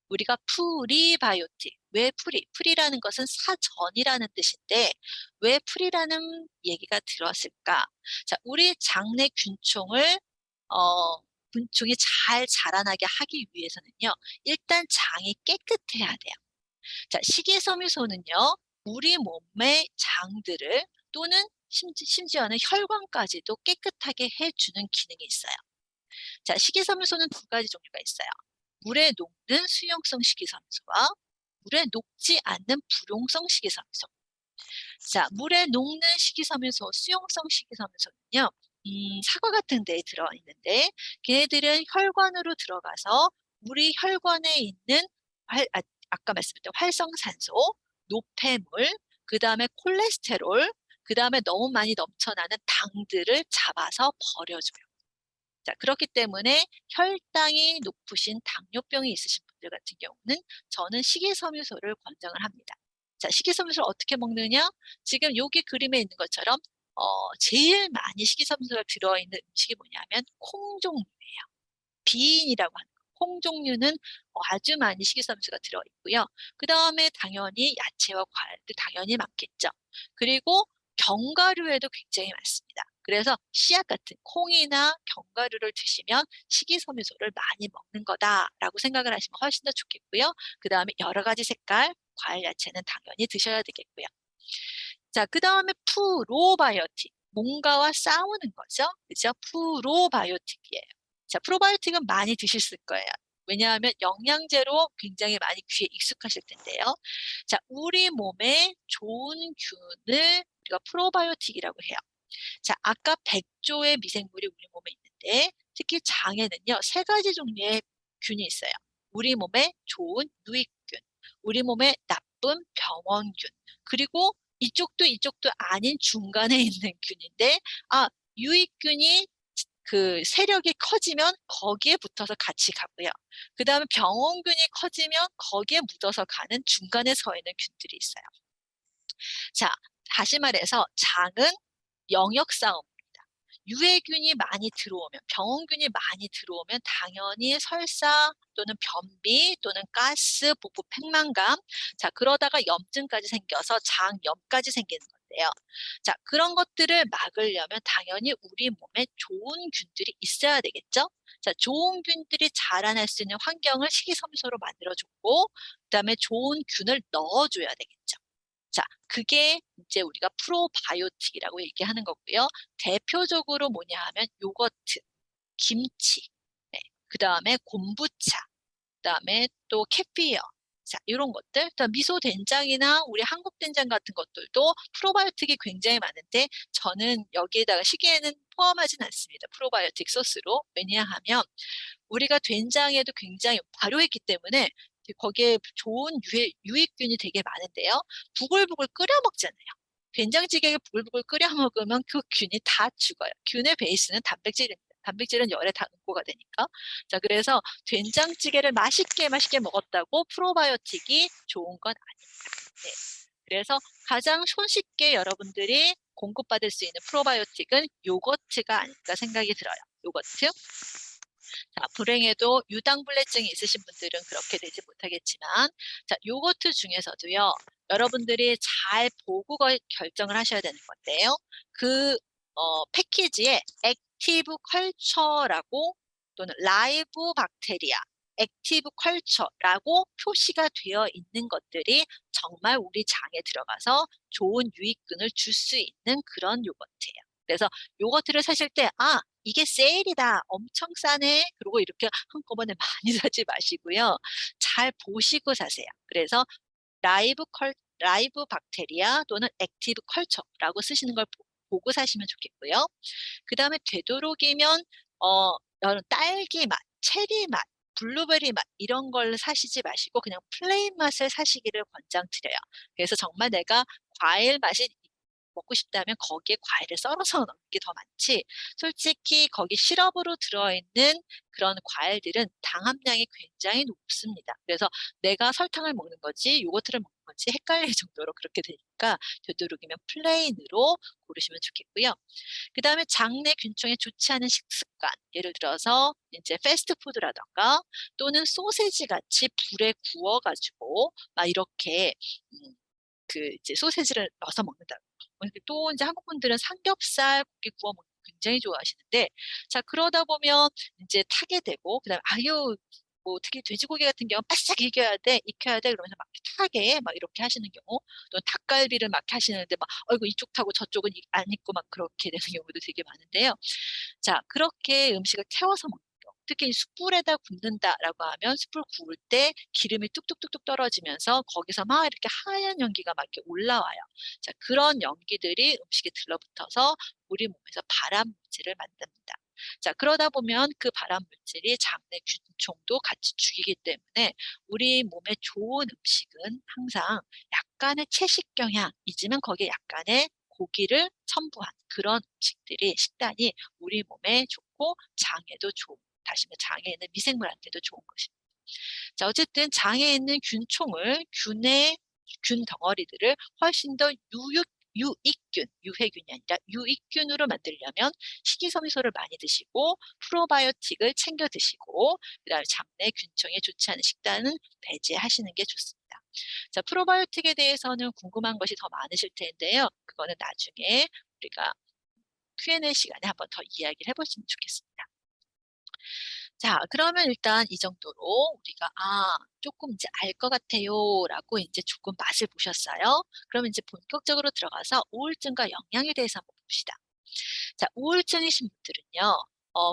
우리가 프리바이오틱, 왜 프리라는 것은 사전이라는 뜻인데 왜 프리라는 얘기가 들었을까? 자, 우리 장내 균총을 균총이 잘 자라나게 하기 위해서는요, 일단 장이 깨끗해야 돼요. 자, 식이섬유소는요, 우리 몸의 장들을 또는 심지어는 혈관까지도 깨끗하게 해주는 기능이 있어요. 자, 식이섬유소는 두 가지 종류가 있어요. 물에 녹는 수용성 식이섬유소와 물에 녹지 않는 불용성 식이섬유소. 자, 물에 녹는 식이섬유소, 수용성 식이섬유소는요, 사과 같은 데에 들어있는데 걔네들은 혈관으로 들어가서 우리 혈관에 있는 아까 말씀드렸던 활성산소, 노폐물, 그 다음에 콜레스테롤, 그 다음에 너무 많이 넘쳐나는 당들을 잡아서 버려줘요. 자, 그렇기 때문에 혈당이 높으신 당뇨병이 있으신 분들 같은 경우는 저는 식이섬유소를 권장을 합니다. 자, 식이섬유소를 어떻게 먹느냐? 지금 여기 그림에 있는 것처럼 제일 많이 식이섬유소가 들어있는 음식이 뭐냐면 콩 종류예요. 비인이라고 하는 거. 콩 종류는 아주 많이 식이섬유소가 들어있고요. 그 다음에 당연히 야채와 과일도 당연히 많겠죠. 그리고 견과류에도 굉장히 많습니다. 그래서 씨앗 같은 콩이나 견과류를 드시면 식이섬유소를 많이 먹는 거다라고 생각을 하시면 훨씬 더 좋겠고요. 그 다음에 여러 가지 색깔, 과일, 야채는 당연히 드셔야 되겠고요. 자, 그 다음에 프로바이오틱. 뭔가와 싸우는 거죠. 그죠? 프로바이오틱이에요. 자, 프로바이오틱은 많이 드실 거예요. 왜냐하면 영양제로 굉장히 많이 귀에 익숙하실 텐데요. 자, 우리 몸에 좋은 균을 우리가 프로바이오틱이라고 해요. 자, 아까 100조의 미생물이 우리 몸에 있는데 특히 장에는요, 세 가지 종류의 균이 있어요. 우리 몸에 좋은 유익균, 우리 몸에 나쁜 병원균, 그리고 이쪽도 아닌 중간에 있는 균인데, 유익균이 그 세력이 커지면 거기에 붙어서 같이 가고요. 그 다음에 병원균이 커지면 거기에 묻어서 가는 중간에 서 있는 균들이 있어요. 자, 다시 말해서 장은 영역 싸움입니다. 유해균이 많이 들어오면, 병원균이 많이 들어오면 당연히 설사 또는 변비 또는 가스, 복부 팽만감, 자, 그러다가 염증까지 생겨서 장염까지 생기는 건데요. 자, 그런 것들을 막으려면 당연히 우리 몸에 좋은 균들이 있어야 되겠죠? 자, 좋은 균들이 자라날 수 있는 환경을 식이섬유소로 만들어주고, 그다음에 좋은 균을 넣어줘야 되겠죠. 자, 그게 이제 우리가 프로바이오틱이라고 얘기하는 거고요. 대표적으로 뭐냐 하면 요거트, 김치, 네, 그 다음에 곰부차, 그 다음에 또 캐피어, 자, 이런 것들, 또 미소 된장이나 우리 한국 된장 같은 것들도 프로바이오틱이 굉장히 많은데 저는 여기에다가 시계에는 포함하진 않습니다. 프로바이오틱 소스로. 왜냐하면 우리가 된장에도 굉장히 발효했기 때문에 거기에 좋은 유익균이 되게 많은데요. 부글부글 끓여 먹잖아요. 된장찌개에 부글부글 끓여 먹으면 그 균이 다 죽어요. 균의 베이스는 단백질입니다. 단백질은 열에 다 응고가 되니까. 자, 그래서 된장찌개를 맛있게 먹었다고 프로바이오틱이 좋은 건 아닙니다. 네. 그래서 가장 손쉽게 여러분들이 공급받을 수 있는 프로바이오틱은 요거트가 아닐까 생각이 들어요. 요거트. 자, 불행해도 유당불내증이 있으신 분들은 그렇게 되지 못하겠지만, 자, 요거트 중에서도요, 여러분들이 잘 보고 결정을 하셔야 되는 건데요. 그, 패키지에 액티브 컬처라고 또는 라이브 박테리아, 액티브 컬처라고 표시가 되어 있는 것들이 정말 우리 장에 들어가서 좋은 유익균을 줄 수 있는 그런 요거트예요. 그래서 요거트를 사실 때, 이게 세일이다. 엄청 싸네. 그리고 이렇게 한꺼번에 많이 사지 마시고요. 잘 보시고 사세요. 그래서 라이브 박테리아 또는 액티브 컬처라고 쓰시는 걸 보고 사시면 좋겠고요. 그 다음에 되도록이면 여러 딸기 맛, 체리 맛, 블루베리 맛 이런 걸 사시지 마시고 그냥 플레인 맛을 사시기를 권장드려요. 그래서 정말 내가 과일 맛이 먹고 싶다면 거기에 과일을 썰어서 넣는 게 더 많지, 솔직히 거기 시럽으로 들어있는 그런 과일들은 당 함량이 굉장히 높습니다. 그래서 내가 설탕을 먹는 거지 요거트를 먹는 건지 헷갈릴 정도로 그렇게 되니까 되도록이면 플레인으로 고르시면 좋겠고요. 그다음에 장내 균총에 좋지 않은 식습관, 예를 들어서 이제 패스트푸드라든가 또는 소세지 같이 불에 구워 가지고 막 이렇게 음 그 이제 소시지를 넣어서 먹는다. 또 이제 한국 분들은 삼겹살, 고기 구워 먹는 거 굉장히 좋아하시는데, 자 그러다 보면 인제 타게 되고, 그다음에 "아유 뭐 특히 돼지고기 같은 경우는 바싹 익혀야 돼." 그러면서 막 타게 막 이렇게 하시는 경우, 또 닭갈비를 막 하시는데 막 "아이고 이쪽 타고 저쪽은 안 익고." 막 그렇게 되는 경우도 되게 많은데요. 자 그렇게 음식을 태워서 먹는 경우, 특히 "숯불에다 굽는다."라고 하면 숯불 구울 때 기름이 뚝뚝뚝뚝 떨어지면서 거기서 막 이렇게 하얀 연기가 막 이렇게 올라와요. 자 그런 연기들이 음식에 들러붙어서 우리 몸에서 발암 물질을 만듭니다. 자 그러다 보면 그 발암 물질이 장내 균총도 같이 죽이기 때문에 우리 몸에 좋은 음식은 항상 약간의 채식 경향이지만 거기에 약간의 고기를 첨부한 그런 음식들이, 식단이 우리 몸에 좋고 장에도 좋은, 다시 말해 장에 있는 미생물한테도 좋은 것입니다. 자 어쨌든 장에 있는 균총을, 균 덩어리들을 훨씬 더 유익균, 유해균이 아니라 유익균으로 만들려면 식이섬유소를 많이 드시고 프로바이오틱을 챙겨 드시고, 그다음에 장내 균총에 좋지 않은 식단은 배제하시는 게 좋습니다. 자 프로바이오틱에 대해서는 궁금한 것이 더 많으실 텐데요. 그거는 나중에 우리가 Q&A 시간에 한번 더 이야기를 해 보시면 좋겠습니다. 자 그러면 일단 이 정도로 우리가 '아 쪼끔 이제 알 것 같아요.'라고 인제 조금 맛을 보셨어요. 그러면 인제 본격적으로 들어가서 우울증과 영양에 대해서 한번 봅시다. 자 우울증이신 분들은요,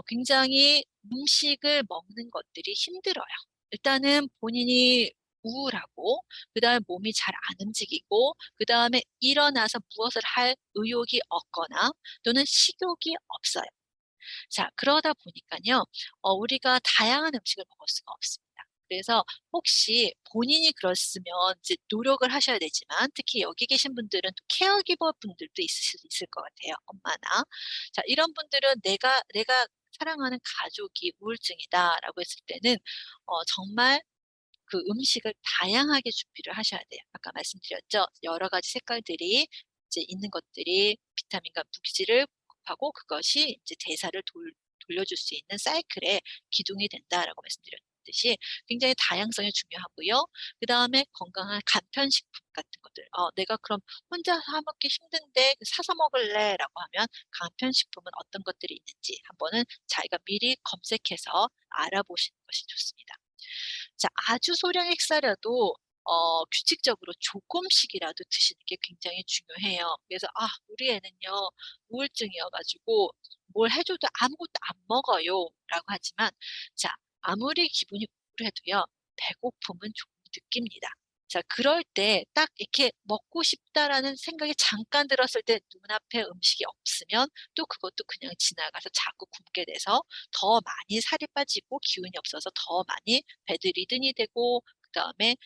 굉장히 음식을 먹는 것들이 힘들어요. 일단은 본인이 우울하고, 그다음에 몸이 잘 안 움직이고, 그다음에 일어나서 무엇을 할 의욕이 없거나 또는 식욕이 없어요. 자 그러다 보니깐요, 우리가 다양한 음식을 먹을 수가 없습니다. 그래서 혹시 본인이 그랬으면 이제 노력을 하셔야 되지만, 특히 여기 계신 분들은 또 케어기버 분들도 있으실 수 있을 것 같아요, 엄마나. 자 이런 분들은 내가 사랑하는 가족이 우울증이다라고 했을 때는 정말 그 음식을 다양하게 준비를 하셔야 돼요. 아까 말씀드렸죠. 여러 가지 색깔들이 이제 있는 것들이 비타민과 무기질을 공급하고 그것이 이제 대사를 돌려줄 수 있는 사이클의 기둥이 된다라고 말씀드렸듯이 굉장히 다양성이 중요하고요. 그다음에 건강한 간편식품 같은 것들. 내가 그럼 혼자 사 먹기 힘든데 사서 먹을래라고 하면 간편식품은 어떤 것들이 있는지 한번은 자기가 미리 검색해서 알아보시는 것이 좋습니다. 자 아주 소량의 식사라도 규칙적으로 조금씩이라도 드시는 게 굉장히 중요해요. 그래서 "아 우리 애는요 우울증이어 가지고 뭘 해 줘도 아무것도 안 먹어요."라고 하지만, 자 아무리 기분이 우울해도요 배고픔은 조금 느낍니다. 자 그럴 때 딱 이렇게 '먹고 싶다.'라는 생각이 잠깐 들었을 때 눈앞에 음식이 없으면 또 그것도 그냥 지나가서 자꾸 굶게 돼서 더 많이 살이 빠지고 기운이 없어서 더 많이 배드리든이 되고, 그다음에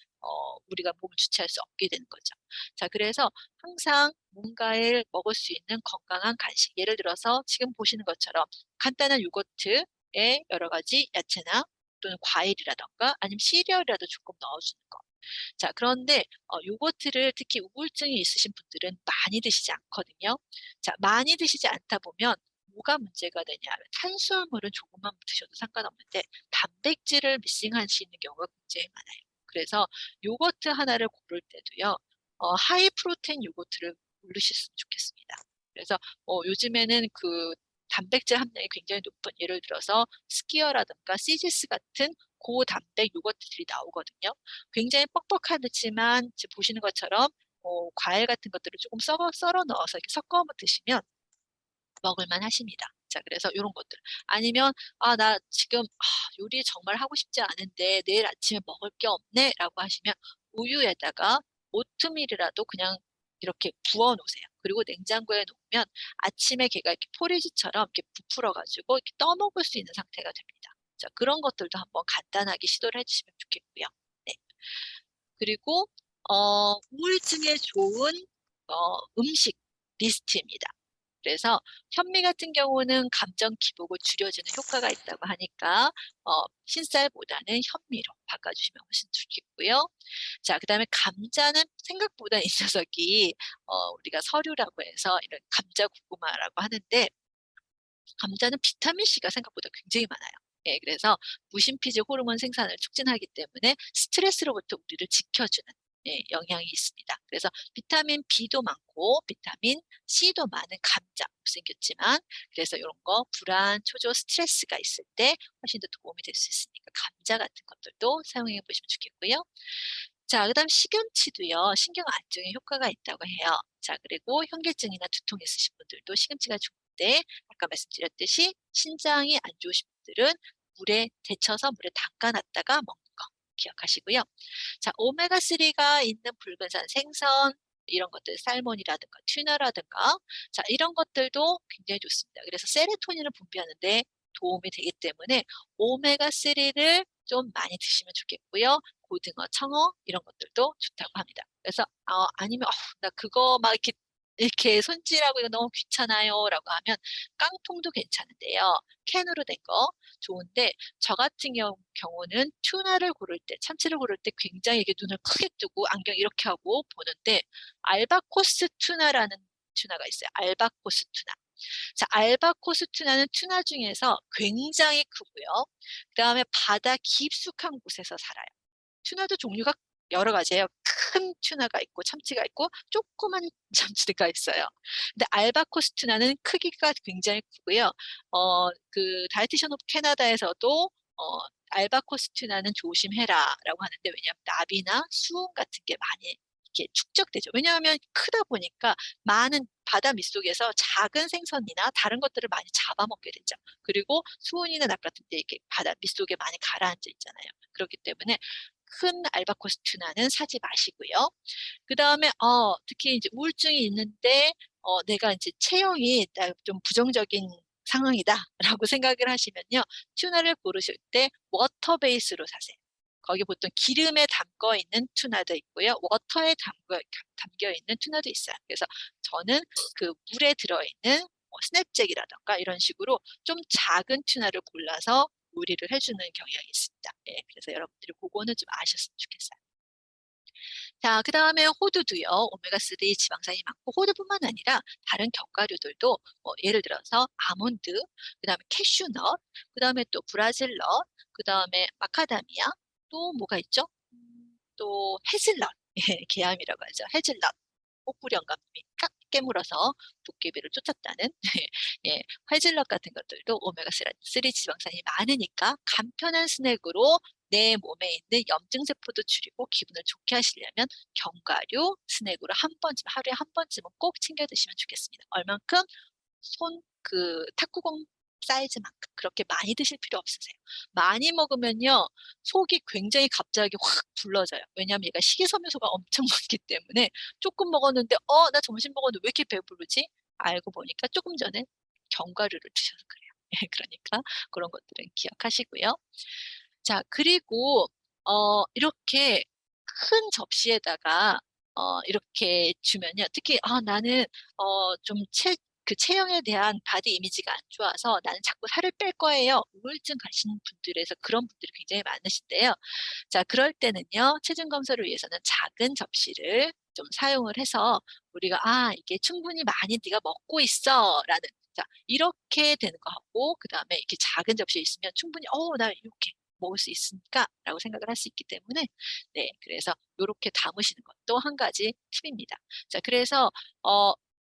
우리가 몸을 주체할 수 없게 되는 거죠. 자 그래서 항상 뭔가를 먹을 수 있는 건강한 간식, 예를 들어서 지금 보시는 것처럼 간단한 요거트에 여러 가지 야채나 또는 과일이라든가 아니면 시리얼이라도 조금 넣어 주는 거. 자 그런데 요거트를 특히 우울증이 있으신 분들은 많이 드시지 않거든요. 자 많이 드시지 않다 보면 뭐가 문제가 되냐면, 탄수화물은 조금만 드셔도 상관없는데 단백질을 미싱하시는 경우가 굉장히 많아요. 그래서 요거트 하나를 고를 때도요, 하이 프로테인 요거트를 고르셨으면 좋겠습니다. 그래서 요즘에는 그 단백질 함량이 굉장히 높은, 예를 들어서 스키어라든가 시지스 같은 고단백 요거트들이 나오거든요. 굉장히 뻑뻑하지만 지금 보시는 것처럼 과일 같은 것들을 조금 썰어 넣어서 이렇게 섞어 드시면 먹을 만하십니다. 자 그래서 요런 것들. 아니면 '아 나 지금 요리 정말 하고 싶지 않은데 내일 아침에 먹을 게 없네.'라고 하시면 우유에다가 오트밀이라도 그냥 이렇게 부어 놓으세요. 그리고 냉장고에 놓으면 아침에 걔가 이렇게 포리지처럼 이렇게 부풀어 가지고 이렇게 떠 먹을 수 있는 상태가 됩니다. 자 그런 것들도 한번 간단하게 시도를 해 주시면 좋겠고요. 네. 그리고 우울증에 좋은 음식. 리스트입니다. 그래서 현미 같은 경우는 감정 기복을 줄여주는 효과가 있다고 하니까 흰쌀보다는 현미로 바꿔주시면 훨씬 좋겠고요. 자, 그다음에 감자는 생각보다 이 녀석이 우리가 서류라고 해서 이런 감자 고구마라고 하는데 감자는 비타민 C가 생각보다 굉장히 많아요. 예, 그래서 무심피질 호르몬 생산을 촉진하기 때문에 스트레스로부터 우리를 지켜주는 예, 영향이 있습니다. 그래서 비타민 B도 많고 비타민 C도 많은 감자 못생겼지만 그래서 이런 거 불안, 초조, 스트레스가 있을 때 훨씬 더 도움이 될 수 있으니까 감자 같은 것들도 사용해 보시면 좋겠고요. 자, 그다음 시금치도요. 신경 안정에 효과가 있다고 해요. 자, 그리고 현기증이나 두통 있으신 분들도 시금치가 좋은데 아까 말씀드렸듯이 신장이 안 좋으신 분들은 물에 데쳐서 물에 담가놨다가 먹는 거 기억하시고요. 자, 오메가3가 있는 붉은산 생선 이런 것들 살몬이라든가 튜나라든가 자, 이런 것들도 굉장히 좋습니다. 그래서 세로토닌을 분비하는데 도움이 되기 때문에 오메가3를 좀 많이 드시면 좋겠고요. 고등어, 청어 이런 것들도 좋다고 합니다. 그래서 아니면 나 그거 막 이렇게 손질하고 이거 너무 귀찮아요라고 하면 깡통도 괜찮은데요. 캔으로 된 거 좋은데 저 같은 경우는 튜나를 고를 때, 참치를 고를 때 굉장히 이게 눈을 크게 뜨고 안경 이렇게 하고 보는데 알바코스 튜나라는 튜나가 있어요. 알바코스 튜나. 자, 알바코스 튜나는 튜나 중에서 굉장히 크고요. 그다음에 바다 깊숙한 곳에서 살아요. 튜나도 종류가 여러 가지예요. 큰 튜나가 있고 참치가 있고 조그만 참치가 있어요. 근데 알바코스 튜나는 크기가 굉장히 크고요. 다이티션 오브 캐나다에서도 알바코스 튜나는 조심해라라고 하는데 왜냐하면 나비나 수온 같은 게 많이 이렇게 축적되죠. 왜냐하면 크다 보니까 많은 바다 밑속에서 작은 생선이나 다른 것들을 많이 잡아먹게 되죠. 그리고 수온이나 낙 같은 데 이렇게 바다 밑속에 많이 가라앉아 있잖아요. 그렇기 때문에 큰 알바코스 튜나는 사지 마시고요. 그다음에 특히 이제 우울증이 있는데 내가 이제 체형이 좀 부정적인 상황이다라고 생각을 하시면요. 튜나를 고르실 때 워터 베이스로 사세요. 거기 보통 기름에 담궈 있는 튜나도 있고요. 워터에 담겨 있는 튜나도 있어요. 그래서 저는 그 물에 들어있는 스냅잭이라던가 이런 식으로 좀 작은 튜나를 골라서 요리를 해주는 경향이 있습니다. 예, 그래서 여러분들이 그거는 좀 아셨으면 좋겠어요. 자, 그 다음에 호두도요. 오메가3 지방산이 많고 호두뿐만 아니라 다른 견과류들도 예를 들어서 아몬드, 그 다음에 캐슈넛, 그 다음에 또 브라질넛, 그 다음에 마카다미아, 또 뭐가 있죠? 또 헤즐넛, 예, 개암이라고 하죠. 헤즐넛. 꼬꾸리 영감님이 깍 깨물어서 도깨비를 쫓았다는 예, 헤즐넛 같은 것들도 오메가3 지방산이 많으니까 간편한 스낵으로 내 몸에 있는 염증 세포도 줄이고 기분을 좋게 하시려면 견과류 스낵으로 한 번쯤 하루에 한 번쯤은 꼭 챙겨 드시면 좋겠습니다. 얼만큼 탁구공 사이즈만큼 그렇게 많이 드실 필요 없으세요. 많이 먹으면요 속이 굉장히 갑자기 확 불러져요. 왜냐하면 얘가 식이섬유소가 엄청 많기 때문에 조금 먹었는데 나 점심 먹었는데 왜 이렇게 배부르지? 알고 보니까 조금 전에 견과류를 드셔서 그래요. 그러니까 그런 것들은 기억하시고요. 자, 그리고 이렇게 큰 접시에다가 이렇게 주면요. 특히 나는 좀 체형에 대한 바디 이미지가 안 좋아서 나는 자꾸 살을 뺄 거예요. 우울증 가시는 분들에서 그런 분들이 굉장히 많으신데요. 자, 그럴 때는요. 체중 검사를 위해서는 작은 접시를 좀 사용을 해서 우리가 이게 충분히 많이 네가 먹고 있어라는 자, 이렇게 되는 거 하고 그다음에 이렇게 작은 접시에 있으면 충분히 나 이렇게 먹을 수 있으니까라고 생각을 할 수 있기 때문에 네, 그래서 요렇게 담으시는 것도 한 가지 팁입니다. 자, 그래서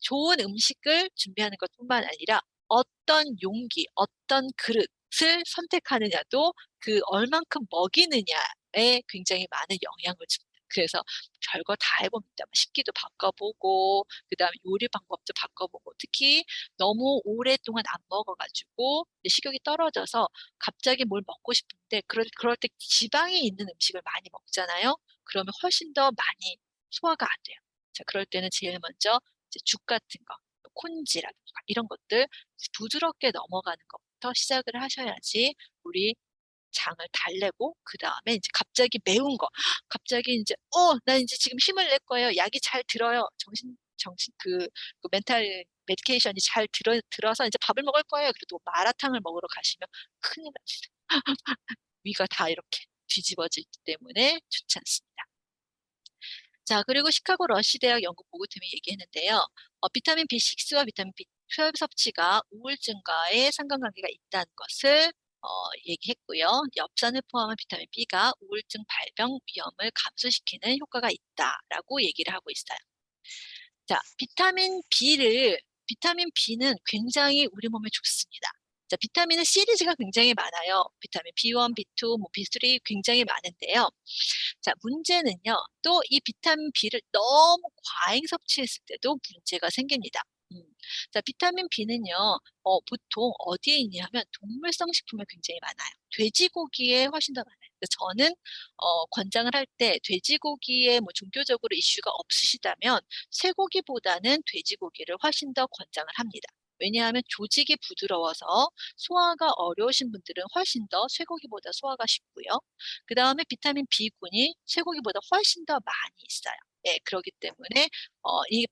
좋은 음식을 준비하는 것뿐만 아니라 어떤 용기, 어떤 그릇을 선택하느냐도 그 얼만큼 먹이느냐에 굉장히 많은 영향을 줍니다. 그래서 별거 다 해봅니다. 식기도 바꿔보고, 그 다음에 요리 방법도 바꿔보고, 특히 너무 오랫동안 안 먹어가지고 식욕이 떨어져서 갑자기 뭘 먹고 싶은데, 그럴 때 지방이 있는 음식을 많이 먹잖아요. 그러면 훨씬 더 많이 소화가 안 돼요. 자, 그럴 때는 제일 먼저 이제 죽 같은 거, 콘지라든가 이런 것들 부드럽게 넘어가는 것부터 시작을 하셔야지 우리 장을 달래고 그 다음에 이제 갑자기 매운 거 갑자기 이제 나 이제 지금 힘을 낼 거예요. 약이 잘 들어요. 정신 그 멘탈 메디케이션이 잘 들어서 이제 밥을 먹을 거예요. 그래도 마라탕을 먹으러 가시면 큰일 납니다. 위가 다 이렇게 뒤집어지기 때문에 좋지 않습니다. 자, 그리고 시카고 러시 대학 연구 보고팀이 얘기했는데요. 비타민 B6와 비타민 B12 섭취가 우울증과의 상관관계가 있다는 것을 얘기했고요. 엽산을 포함한 비타민 B가 우울증 발병 위험을 감소시키는 효과가 있다라고 얘기를 하고 있어요. 자, 비타민 B는 굉장히 우리 몸에 좋습니다. 자, 비타민은 시리즈가 굉장히 많아요. 비타민 B1, B2, 뭐 B3 굉장히 많은데요. 자, 문제는요. 또 이 비타민 B를 너무 과잉 섭취했을 때도 문제가 생깁니다. 자, 비타민 B는요. 보통 어디에 있냐면 동물성 식품에 굉장히 많아요. 돼지고기에 훨씬 더 많아요. 그래서 저는 권장을 할 때 돼지고기에 뭐 종교적으로 이슈가 없으시다면 쇠고기보다는 돼지고기를 훨씬 더 권장을 합니다. 왜냐하면 조직이 부드러워서 소화가 어려우신 분들은 훨씬 더 쇠고기보다 소화가 쉽고요. 그 다음에 비타민 B군이 쇠고기보다 훨씬 더 많이 있어요. 예, 그렇기 때문에 이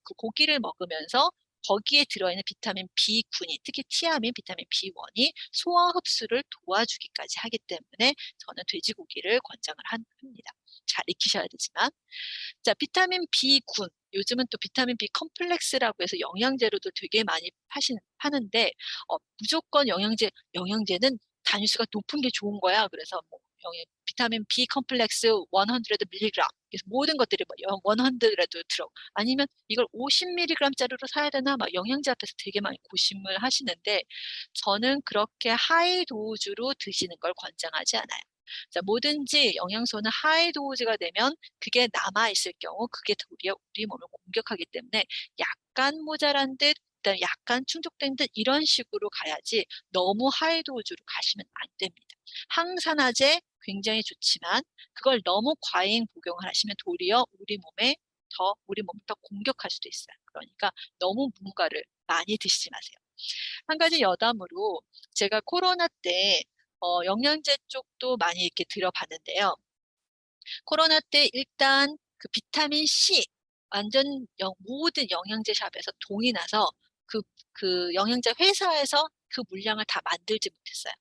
그 고기를 먹으면서 거기에 들어있는 비타민 B군이, 특히 티아민, 비타민 B1이 소화 흡수를 도와주기까지 하기 때문에 저는 돼지고기를 권장을 합니다. 잘 익히셔야 되지만. 자, 비타민 B군. 요즘은 또 비타민 B 컴플렉스라고 해서 영양제로도 되게 많이 파는데, 무조건 영양제는 단위수가 높은 게 좋은 거야. 그래서 뭐, 비타민 B 컴플렉스 100mg. 그래서 모든 것들이 뭐 100라도 들어. 아니면 이걸 50mg짜리로 사야 되나? 막 영양제 앞에서 되게 많이 고심을 하시는데, 저는 그렇게 하이 도주로 드시는 걸 권장하지 않아요. 자, 뭐든지 영양소는 하이 도즈가 되면 그게 남아있을 경우 그게 도리어 우리 몸을 공격하기 때문에 약간 모자란 듯, 그다음에 약간 충족된 듯 이런 식으로 가야지 너무 하이 도즈로 가시면 안 됩니다. 항산화제 굉장히 좋지만 그걸 너무 과잉 복용을 하시면 도리어 우리 몸을 더 공격할 수도 있어요. 그러니까 너무 뭔가를 많이 드시지 마세요. 한 가지 여담으로 제가 코로나 때 영양제 쪽도 많이 이렇게 들어봤는데요. 코로나 때 일단 그 비타민 C 완전 모든 영양제 샵에서 동이 나서 그 영양제 회사에서 그 물량을 다 만들지 못했어요.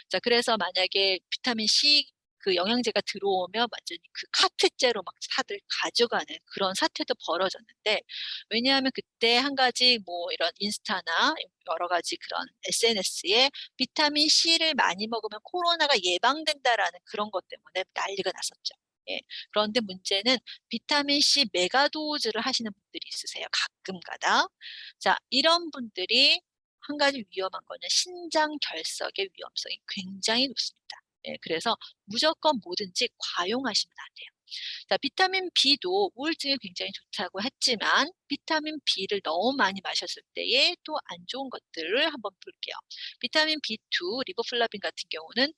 자, 그래서 만약에 비타민 C 그 영양제가 들어오면 완전히 그 카트째로 막 다들 가져가는 그런 사태도 벌어졌는데, 왜냐하면 그때 한 가지 뭐 이런 인스타나 여러 가지 그런 SNS에 비타민 C를 많이 먹으면 코로나가 예방된다라는 그런 것 때문에 난리가 났었죠. 예. 그런데 문제는 비타민 C 메가도즈를 하시는 분들이 있으세요. 가끔 가다. 자, 이런 분들이 한 가지 위험한 거는 신장 결석의 위험성이 굉장히 높습니다. 예, 그래서 무조건 뭐든지 과용하시면 안 돼요. 자, 비타민 B도 우울증에 굉장히 좋다고 했지만 비타민 B를 너무 많이 마셨을 때에 또 안 좋은 것들을 한번 볼게요. 비타민 B2, 리보플라빈 같은 경우는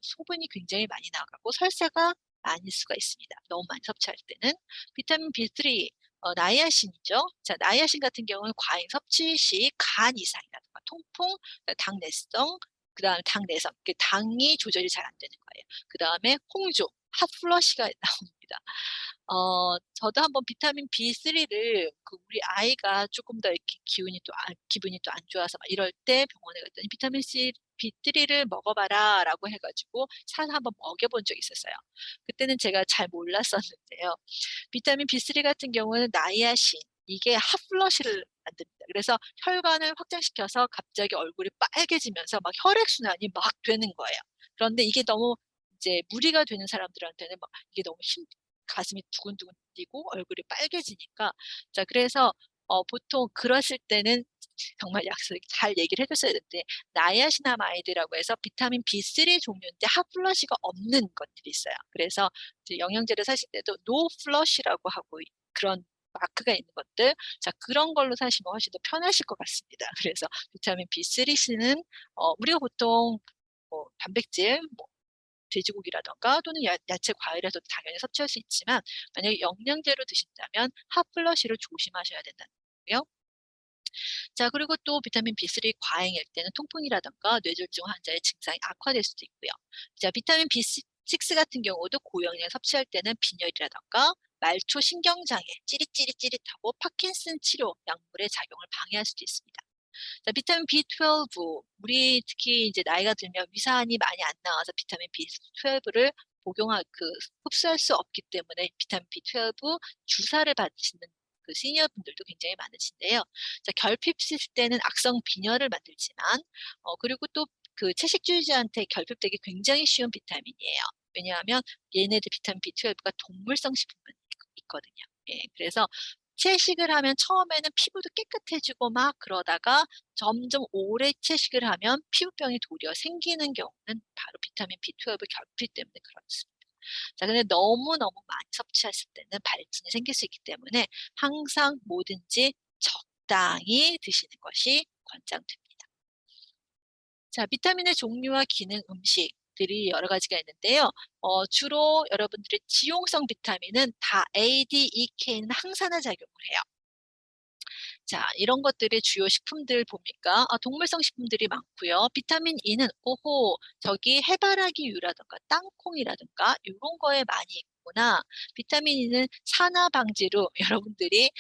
소분이 굉장히 많이 나가고 설사가 많을 수가 있습니다. 너무 많이 섭취할 때는. 비타민 B3, 나이아신이죠. 자, 나이아신 같은 경우는 과잉 섭취 시 간 이상이라든가 통풍, 당내성, 그 다음에 당내성, 당이 조절이 잘 안 되는 거예요. 그 다음에 홍조, 핫플러시가 나옵니다. 저도 한번 비타민 B3를 우리 아이가 조금 더 이렇게 기분이 또 안 좋아서 막 이럴 때 병원에 갔더니 비타민 C B3를 먹어봐라 라고 해가지고 사서 한번 먹여본 적이 있었어요. 그때는 제가 잘 몰랐었는데요. 비타민 B3 같은 경우는 나이아신, 이게 핫플러시를 만듭니다. 그래서 혈관을 확장시켜서 갑자기 얼굴이 빨개지면서 막 혈액순환이 막 되는 거예요. 그런데 이게 너무 이제 무리가 되는 사람들한테는 막 이게 너무 가슴이 두근두근 뛰고 얼굴이 빨개지니까. 자, 그래서 보통 그랬을 때는 정말 잘 얘기를 해줬어야 되는데, 나이아시나마이드라고 해서 비타민 B3 종류인데 핫플러시가 없는 것들이 있어요. 그래서 이제 영양제를 사실 때도 노 플러시라고 하고 그런 마크가 있는 것들, 자, 그런 걸로 사시면 훨씬 더 편하실 것 같습니다. 그래서 비타민 B3C는 우리가 보통 뭐 단백질, 뭐 돼지고기라던가 또는 야채, 과일에서도 당연히 섭취할 수 있지만 만약에 영양제로 드신다면 핫플러시를 조심하셔야 된다는 거고요. 자, 그리고 또 비타민 B3 과잉일 때는 통풍이라던가 뇌졸중 환자의 증상이 악화될 수도 있고요. 자, 비타민 B6 같은 경우도 고용량 섭취할 때는 빈혈이라던가 말초 신경장애, 찌릿찌릿찌릿하고 파킨슨 치료 약물의 작용을 방해할 수도 있습니다. 자, 비타민 B12, 우리 특히 이제 나이가 들면 위산이 많이 안 나와서 비타민 B12를 흡수할 수 없기 때문에 비타민 B12 주사를 받으시는 그 시니어 분들도 굉장히 많으신데요. 자, 결핍 있을 때는 악성 빈혈을 만들지만, 그리고 또 그 채식주의자한테 결핍되기 굉장히 쉬운 비타민이에요. 왜냐하면 얘네들 비타민 B12가 동물성 식품에 있거든요. 예, 그래서 채식을 하면 처음에는 피부도 깨끗해지고 막 그러다가 점점 오래 채식을 하면 피부병이 도리어 생기는 경우는 바로 비타민 B12 결핍 때문에 그렇습니다. 자, 근데 너무너무 많이 섭취했을 때는 발진이 생길 수 있기 때문에 항상 뭐든지 적당히 드시는 것이 권장됩니다. 자, 비타민의 종류와 기능 음식들이 여러 가지가 있는데요. 주로 여러분들의 지용성 비타민은 다 A, D, E, K는 항산화 작용을 해요. 자, 이런 것들의 주요 식품들 보니까 동물성 식품들이 많고요. 비타민 E는 저기 해바라기유라든가 땅콩이라든가 이런 거에 많이 있구나. 비타민 E는 산화 방지로 여러분들이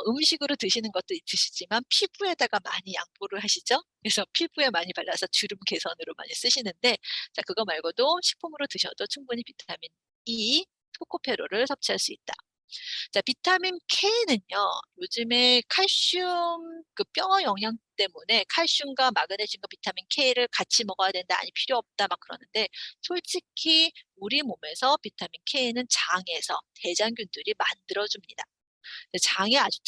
음식으로 드시는 것도 드시지만 피부에다가 많이 양보를 하시죠. 그래서 피부에 많이 발라서 주름 개선으로 많이 쓰시는데, 자, 그거 말고도 식품으로 드셔도 충분히 비타민 E, 토코페롤을 섭취할 수 있다. 자, 비타민 K는요, 요즘에 칼슘, 그 뼈 영양 때문에 칼슘과 마그네슘과 비타민 K를 같이 먹어야 된다, 아니 필요 없다, 막 그러는데, 솔직히 우리 몸에서 비타민 K는 장에서 대장균들이 만들어줍니다. 장에 아주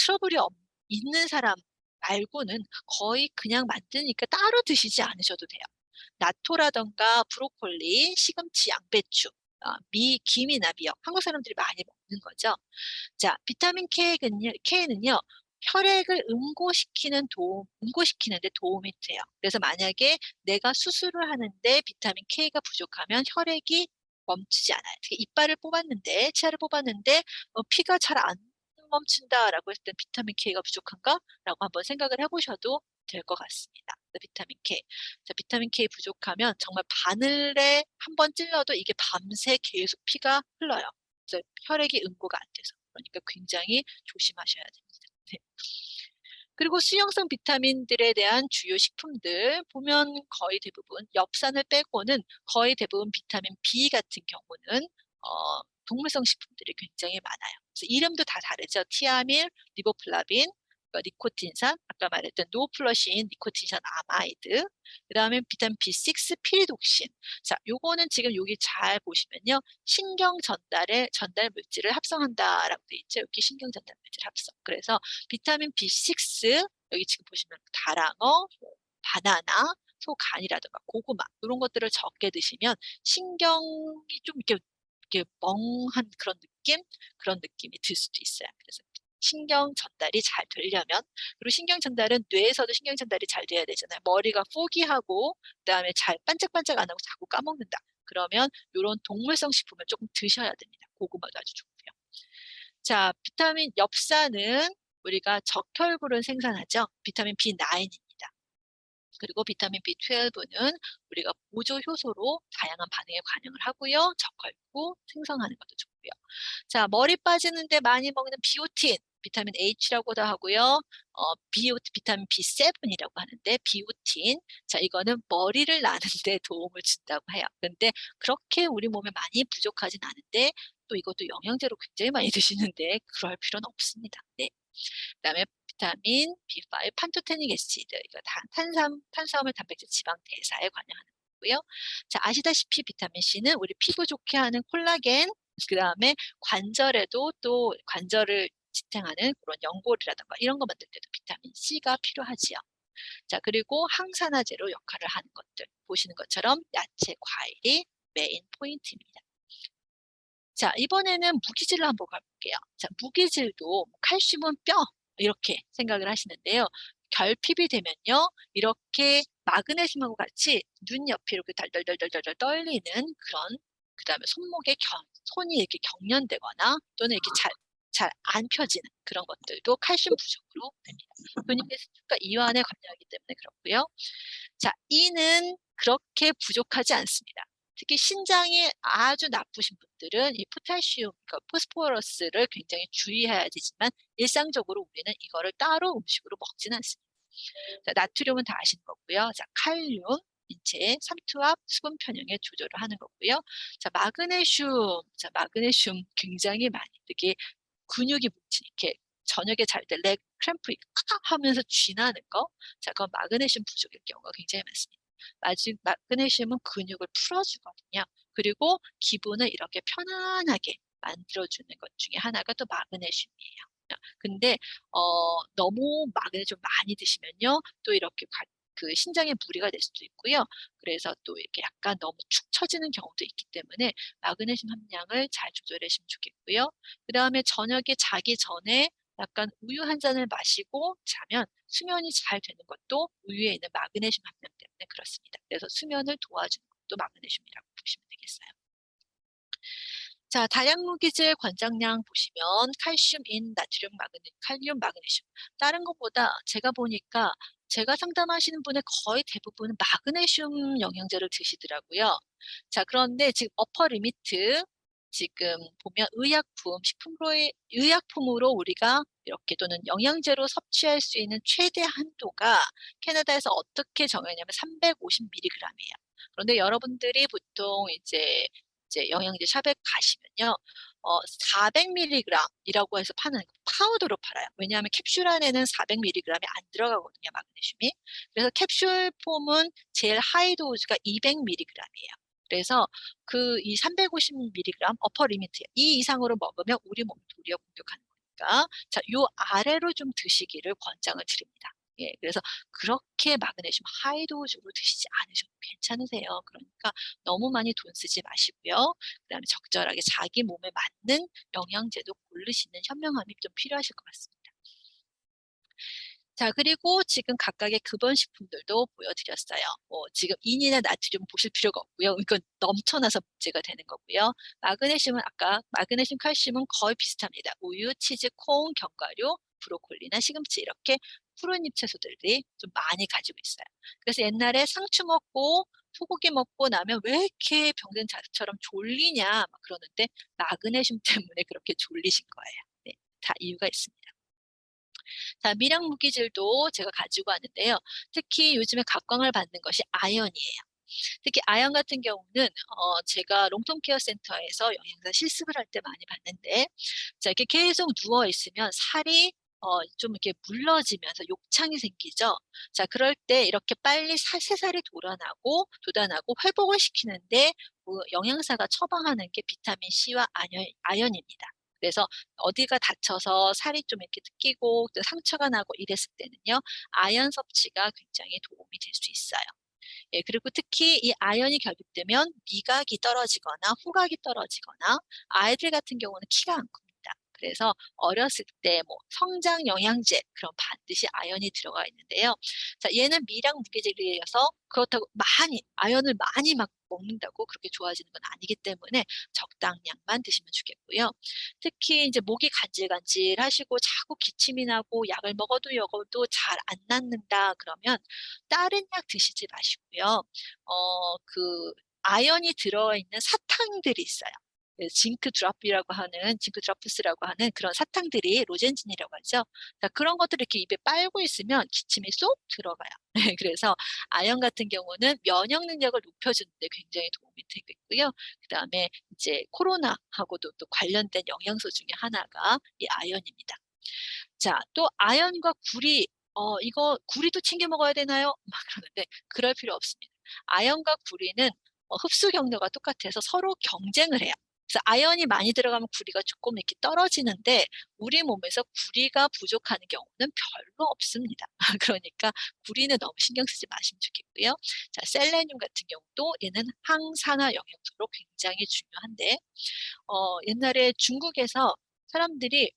있는 사람 말고는 거의 그냥 만드니까 따로 드시지 않으셔도 돼요. 나토라던가 브로콜리, 시금치, 양배추, 김이나 미역, 한국 사람들이 많이 먹는 거죠. 자, 비타민 K는요, 혈액을 응고시키는데 도움이 돼요. 그래서 만약에 내가 수술을 하는데 비타민 K가 부족하면 혈액이 멈추지 않아요. 특히 치아를 뽑았는데, 피가 잘 안 멈춘다라고 했을 때 비타민 K가 부족한가? 라고 한번 생각을 해보셔도 될 것 같습니다. 비타민 K. 자, 비타민 K 부족하면 정말 바늘에 한 번 찔러도 이게 밤새 계속 피가 흘러요. 그래서 혈액이 응고가 안 돼서. 그러니까 굉장히 조심하셔야 됩니다. 네. 그리고 수용성 비타민들에 대한 주요 식품들 보면 거의 대부분 엽산을 빼고는 거의 대부분 비타민 B 같은 경우는 동물성 식품들이 굉장히 많아요. 그래서 이름도 다 다르죠. 티아밀, 리보플라빈, 니코틴산, 아까 말했던 노플러신, 니코틴산 아마이드, 그다음에 비타민 B6, 피리독신. 자, 요거는 지금 여기 잘 보시면요. 전달 물질을 합성한다라고 돼 있죠. 여기 신경 전달 물질 합성. 그래서 비타민 B6, 여기 지금 보시면 다랑어, 바나나, 소간이라든가 고구마 이런 것들을 적게 드시면 신경이 좀 이렇게 멍한 그런 느낌이 들 수도 있어요. 그래서 신경 전달이 잘 되려면, 그리고 신경 전달은 뇌에서도 신경 전달이 잘 돼야 되잖아요. 머리가 포기하고 그다음에 잘 반짝반짝 안 하고 자꾸 까먹는다. 그러면 이런 동물성 식품을 조금 드셔야 됩니다. 고구마도 아주 좋고요. 자, 비타민 엽산은 우리가 적혈구를 생산하죠. 비타민 B9입니다. 그리고 비타민 B12는 우리가 보조 효소로 다양한 반응에 관여를 하고요. 적혈구 생성하는 것도 좋고요. 자, 머리 빠지는데 많이 먹는 비오틴, 비타민 H라고도 하고요. 비타민 B7이라고 하는데 비오틴. 자, 이거는 머리를 나는데 도움을 준다고 해요. 그런데 그렇게 우리 몸에 많이 부족하진 않은데 또 이것도 영양제로 굉장히 많이 드시는데 그럴 필요는 없습니다. 네. 그다음에 비타민 B5, 판토테닉 애시드, 이거 다 탄수화물, 단백질, 지방 대사에 관여하는 거고요. 자, 아시다시피 비타민 C는 우리 피부 좋게 하는 콜라겐, 그다음에 관절에도 또 관절을 지탱하는 그런 연골이라든가 이런 거 만들 때도 비타민 C가 필요하지요. 자, 그리고 항산화제로 역할을 하는 것들 보시는 것처럼 야채, 과일이 메인 포인트입니다. 자, 이번에는 무기질을 한번 가볼게요. 자, 무기질도 칼슘은 뼈 이렇게 생각을 하시는데요. 결핍이 되면요, 이렇게 마그네슘하고 같이 눈 옆이 이렇게 달달달달달 떨리는 그런, 그다음에 손이 이렇게 경련되거나 또는 이렇게 잘 안 펴지는 그런 것들도 칼슘 부족으로 됩니다. 근육의 수축과 이완에 관여하기 때문에 그렇고요. 자, 이는 그렇게 부족하지 않습니다. 특히 신장이 아주 나쁘신 분들은 이 포타시움, 그러니까 포스포러스를 굉장히 주의해야 되지만 일상적으로 우리는 이거를 따로 음식으로 먹지는 않습니다. 자, 나트륨은 다 아시는 거고요. 자, 칼륨, 인체의 삼투압, 수분 편향에 조절을 하는 거고요. 자, 마그네슘. 자, 마그네슘 굉장히 많이 이렇게 근육이 뭉치 이렇게 저녁에 잘 때 leg cramp 하면서 쥐나는 거. 자, 그건 마그네슘 부족일 경우가 굉장히 많습니다. 마그네슘은 근육을 풀어주거든요. 그리고 기분을 이렇게 편안하게 만들어주는 것 중에 하나가 또 마그네슘이에요. 근데 너무 마그네슘 많이 드시면요. 또 이렇게 그 신장에 무리가 될 수도 있고요. 그래서 또 이렇게 약간 너무 축 처지는 경우도 있기 때문에 마그네슘 함량을 잘 조절하시면 좋겠고요. 그다음에 저녁에 자기 전에 약간 우유 한 잔을 마시고 자면 수면이 잘 되는 것도 우유에 있는 마그네슘 함량 때문에 그렇습니다. 그래서 수면을 도와주는 것도 마그네슘이라고 보시면 되겠어요. 자, 다량무기질 권장량 보시면 칼슘인 나트륨, 칼륨, 마그네슘. 다른 것보다 제가 보니까 제가 상담하시는 분의 거의 대부분은 마그네슘 영양제를 드시더라고요. 자, 그런데 지금 어퍼 리미트 지금 보면 의약품으로 우리가 이렇게 또는 영양제로 섭취할 수 있는 최대 한도가 캐나다에서 어떻게 정했냐면 350mg이에요. 그런데 여러분들이 보통 이제 영양제 샵에 가시면요. 400mg이라고 해서 파는 파우더로 팔아요. 왜냐하면 캡슐 안에는 400mg이 안 들어가거든요, 마그네슘이. 그래서 캡슐 폼은 제일 하이 도즈가 200mg이에요. 그래서 그 이 350mg 어퍼 리미트 이 이상으로 먹으면 우리 몸을 도리어 공격하는 거니까 자, 요 아래로 좀 드시기를 권장을 드립니다. 예, 그래서 그렇게 마그네슘 하이 도즈로 드시지 않으셔도 괜찮으세요. 그러니까 너무 많이 돈 쓰지 마시고요. 그다음에 적절하게 자기 몸에 맞는 영양제도 고르시는 현명함이 좀 필요하실 것 같습니다. 자, 그리고 지금 각각의 급원 식품들도 보여드렸어요. 지금 인이나 나트륨 보실 필요가 없고요. 이건 넘쳐나서 문제가 되는 거고요. 마그네슘은 아까 마그네슘, 칼슘은 거의 비슷합니다. 우유, 치즈, 콩, 견과류, 브로콜리나 시금치 이렇게 푸른잎 채소들이 좀 많이 가지고 있어요. 그래서 옛날에 상추 먹고 소고기 먹고 나면 왜 이렇게 병든 자식처럼 졸리냐 막 그러는데 마그네슘 때문에 그렇게 졸리신 거예요. 네, 다 이유가 있습니다. 자, 밀양 무기질도 제가 가지고 왔는데요. 특히 요즘에 각광을 받는 것이 아연이에요. 특히 아연 같은 경우는 제가 롱텀 케어 센터에서 영양사 실습을 할 때 많이 봤는데 자, 이렇게 계속 누워 있으면 살이 좀 이렇게 물러지면서 욕창이 생기죠. 자, 그럴 때 이렇게 빨리 새살이 돋아나고 회복을 시키는데 영양사가 처방하는 게 비타민 C와 아연입니다. 그래서 어디가 다쳐서 살이 좀 이렇게 끼고 또 상처가 나고 이랬을 때는요, 아연 섭취가 굉장히 도움이 될 수 있어요. 예, 그리고 특히 이 아연이 결핍되면 미각이 떨어지거나 후각이 떨어지거나 아이들 같은 경우는 키가 안 큽니다. 그래서 어렸을 때 뭐 성장 영양제 그럼 반드시 아연이 들어가 있는데요. 자, 얘는 미량 무기질이어서 그렇다고 아연을 많이 막 먹는다고 그렇게 좋아지는 건 아니기 때문에 적당량만 드시면 좋겠고요. 특히 이제 목이 간질간질하시고 자꾸 기침이 나고 약을 먹어도 잘 안 낫는다 그러면 다른 약 드시지 마시고요. 그 아연이 들어있는 사탕들이 있어요. 그 징크 드랍스라고 하는 그런 사탕들이 로젠진이라고 하죠. 자, 그런 것들을 이렇게 입에 빨고 있으면 기침이 쏙 들어가요. 네, 그래서 아연 같은 경우는 면역 능력을 높여주는 데 굉장히 도움이 되겠고요. 그다음에 이제 코로나하고도 또 관련된 영양소 중에 하나가 이 아연입니다. 자, 또 아연과 구리, 이거 구리도 챙겨 먹어야 되나요? 막 그러는데 그럴 필요 없습니다. 아연과 구리는 흡수 경로가 똑같아서 서로 경쟁을 해요. 그래서 아연이 많이 들어가면 구리가 조금 이렇게 떨어지는데 우리 몸에서 구리가 부족하는 경우는 별로 없습니다. 그러니까 구리는 너무 신경 쓰지 마시면 좋겠고요. 자, 셀레늄 같은 경우도 얘는 항산화 영양소로 굉장히 중요한데 옛날에 중국에서 사람들이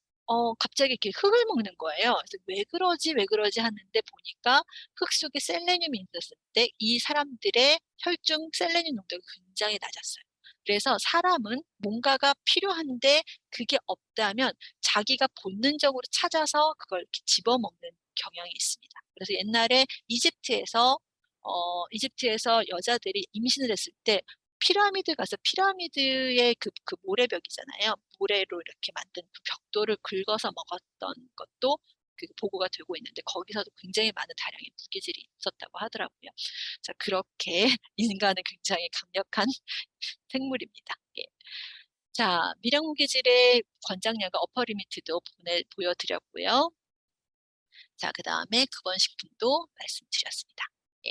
갑자기 이렇게 흙을 먹는 거예요. 그래서 왜 그러지 하는데 보니까 흙 속에 셀레늄이 있었을 때 이 사람들의 혈중 셀레늄 농도가 굉장히 낮았어요. 그래서 사람은 뭔가가 필요한데 그게 없다면 자기가 본능적으로 찾아서 그걸 이렇게 집어먹는 경향이 있습니다. 그래서 옛날에 이집트에서 여자들이 임신을 했을 때 피라미드 가서 피라미드의 그 모래벽이잖아요. 모래로 이렇게 만든 그 벽돌을 긁어서 먹었던 것도 그 보고가 되고 있는데 거기서도 굉장히 많은 다량의 무기질이 있었다고 하더라고요. 자, 그렇게 인간은 굉장히 강력한 생물입니다. 예. 자, 미량 무기질의 권장량과 어퍼 리미트도 보여드렸고요. 자, 그다음에 급원식품도 말씀드렸습니다. 예.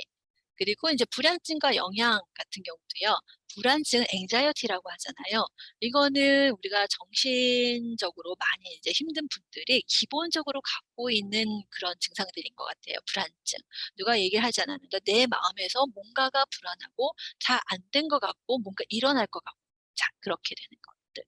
그리고 이제 불안증과 영양 같은 경우도요. 불안증, 앵자이어티라고 하잖아요. 이거는 우리가 정신적으로 많이 이제 힘든 분들이 기본적으로 갖고 있는 그런 증상들인 것 같아요. 불안증. 누가 얘기를 하지 않았는데 내 마음에서 뭔가가 불안하고 잘 안 된 것 같고 뭔가 일어날 것 같고 자, 그렇게 되는 것들.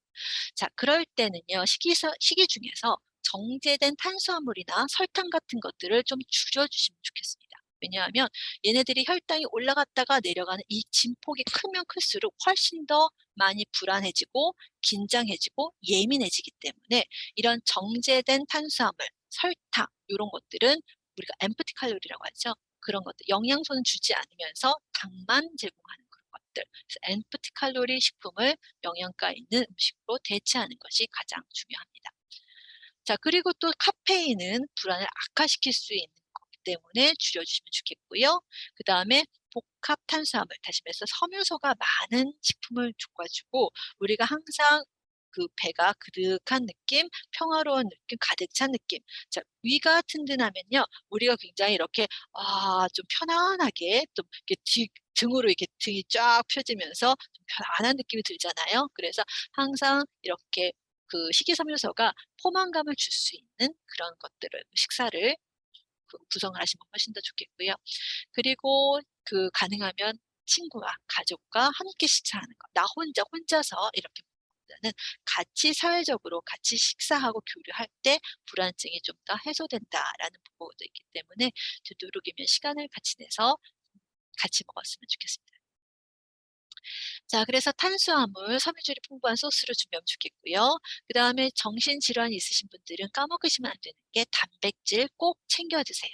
자, 그럴 때는요. 식이 중에서 정제된 탄수화물이나 설탕 같은 것들을 좀 줄여주시면 좋겠습니다. 왜냐하면 얘네들이 혈당이 올라갔다가 내려가는 이 진폭이 크면 클수록 훨씬 더 많이 불안해지고 긴장해지고 예민해지기 때문에 이런 정제된 탄수화물, 설탕 이런 것들은 우리가 엠프티 칼로리라고 하죠. 그런 것들 영양소는 주지 않으면서 당만 제공하는 그런 것들. 그래서 엠프티 칼로리 식품을 영양가 있는 음식으로 대체하는 것이 가장 중요합니다. 자, 그리고 또 카페인은 불안을 악화시킬 수 있는 거기 때문에 줄여주시면 좋겠고요. 그 다음에 복합 탄수화물, 다시 말해서 섬유소가 많은 식품을 줘가지고 우리가 항상 그 배가 그득한 느낌, 평화로운 느낌, 가득 찬 느낌. 자, 위가 튼튼하면요, 우리가 굉장히 이렇게 좀 편안하게 또 이렇게 등으로 이렇게 등이 쫙 펴지면서 좀 편안한 느낌이 들잖아요. 그래서 항상 이렇게 그 식이섬유소가 포만감을 줄 수 있는 그런 것들을 식사를 구성을 하시면 훨씬 더 좋겠고요. 그리고 그 가능하면 친구와 가족과 함께 식사하는 거. 나 혼자서 이렇게 먹는 같이 사회적으로 같이 식사하고 교류할 때 불안증이 좀 더 해소된다라는 보고도 있기 때문에 되도록이면 시간을 같이 내서 같이 먹었으면 좋겠습니다. 자, 그래서 탄수화물, 섬유질이 풍부한 소스를 준비하면 좋겠고요. 그다음에 정신질환이 있으신 분들은 까먹으시면 안 되는 게 단백질 꼭 챙겨 드세요.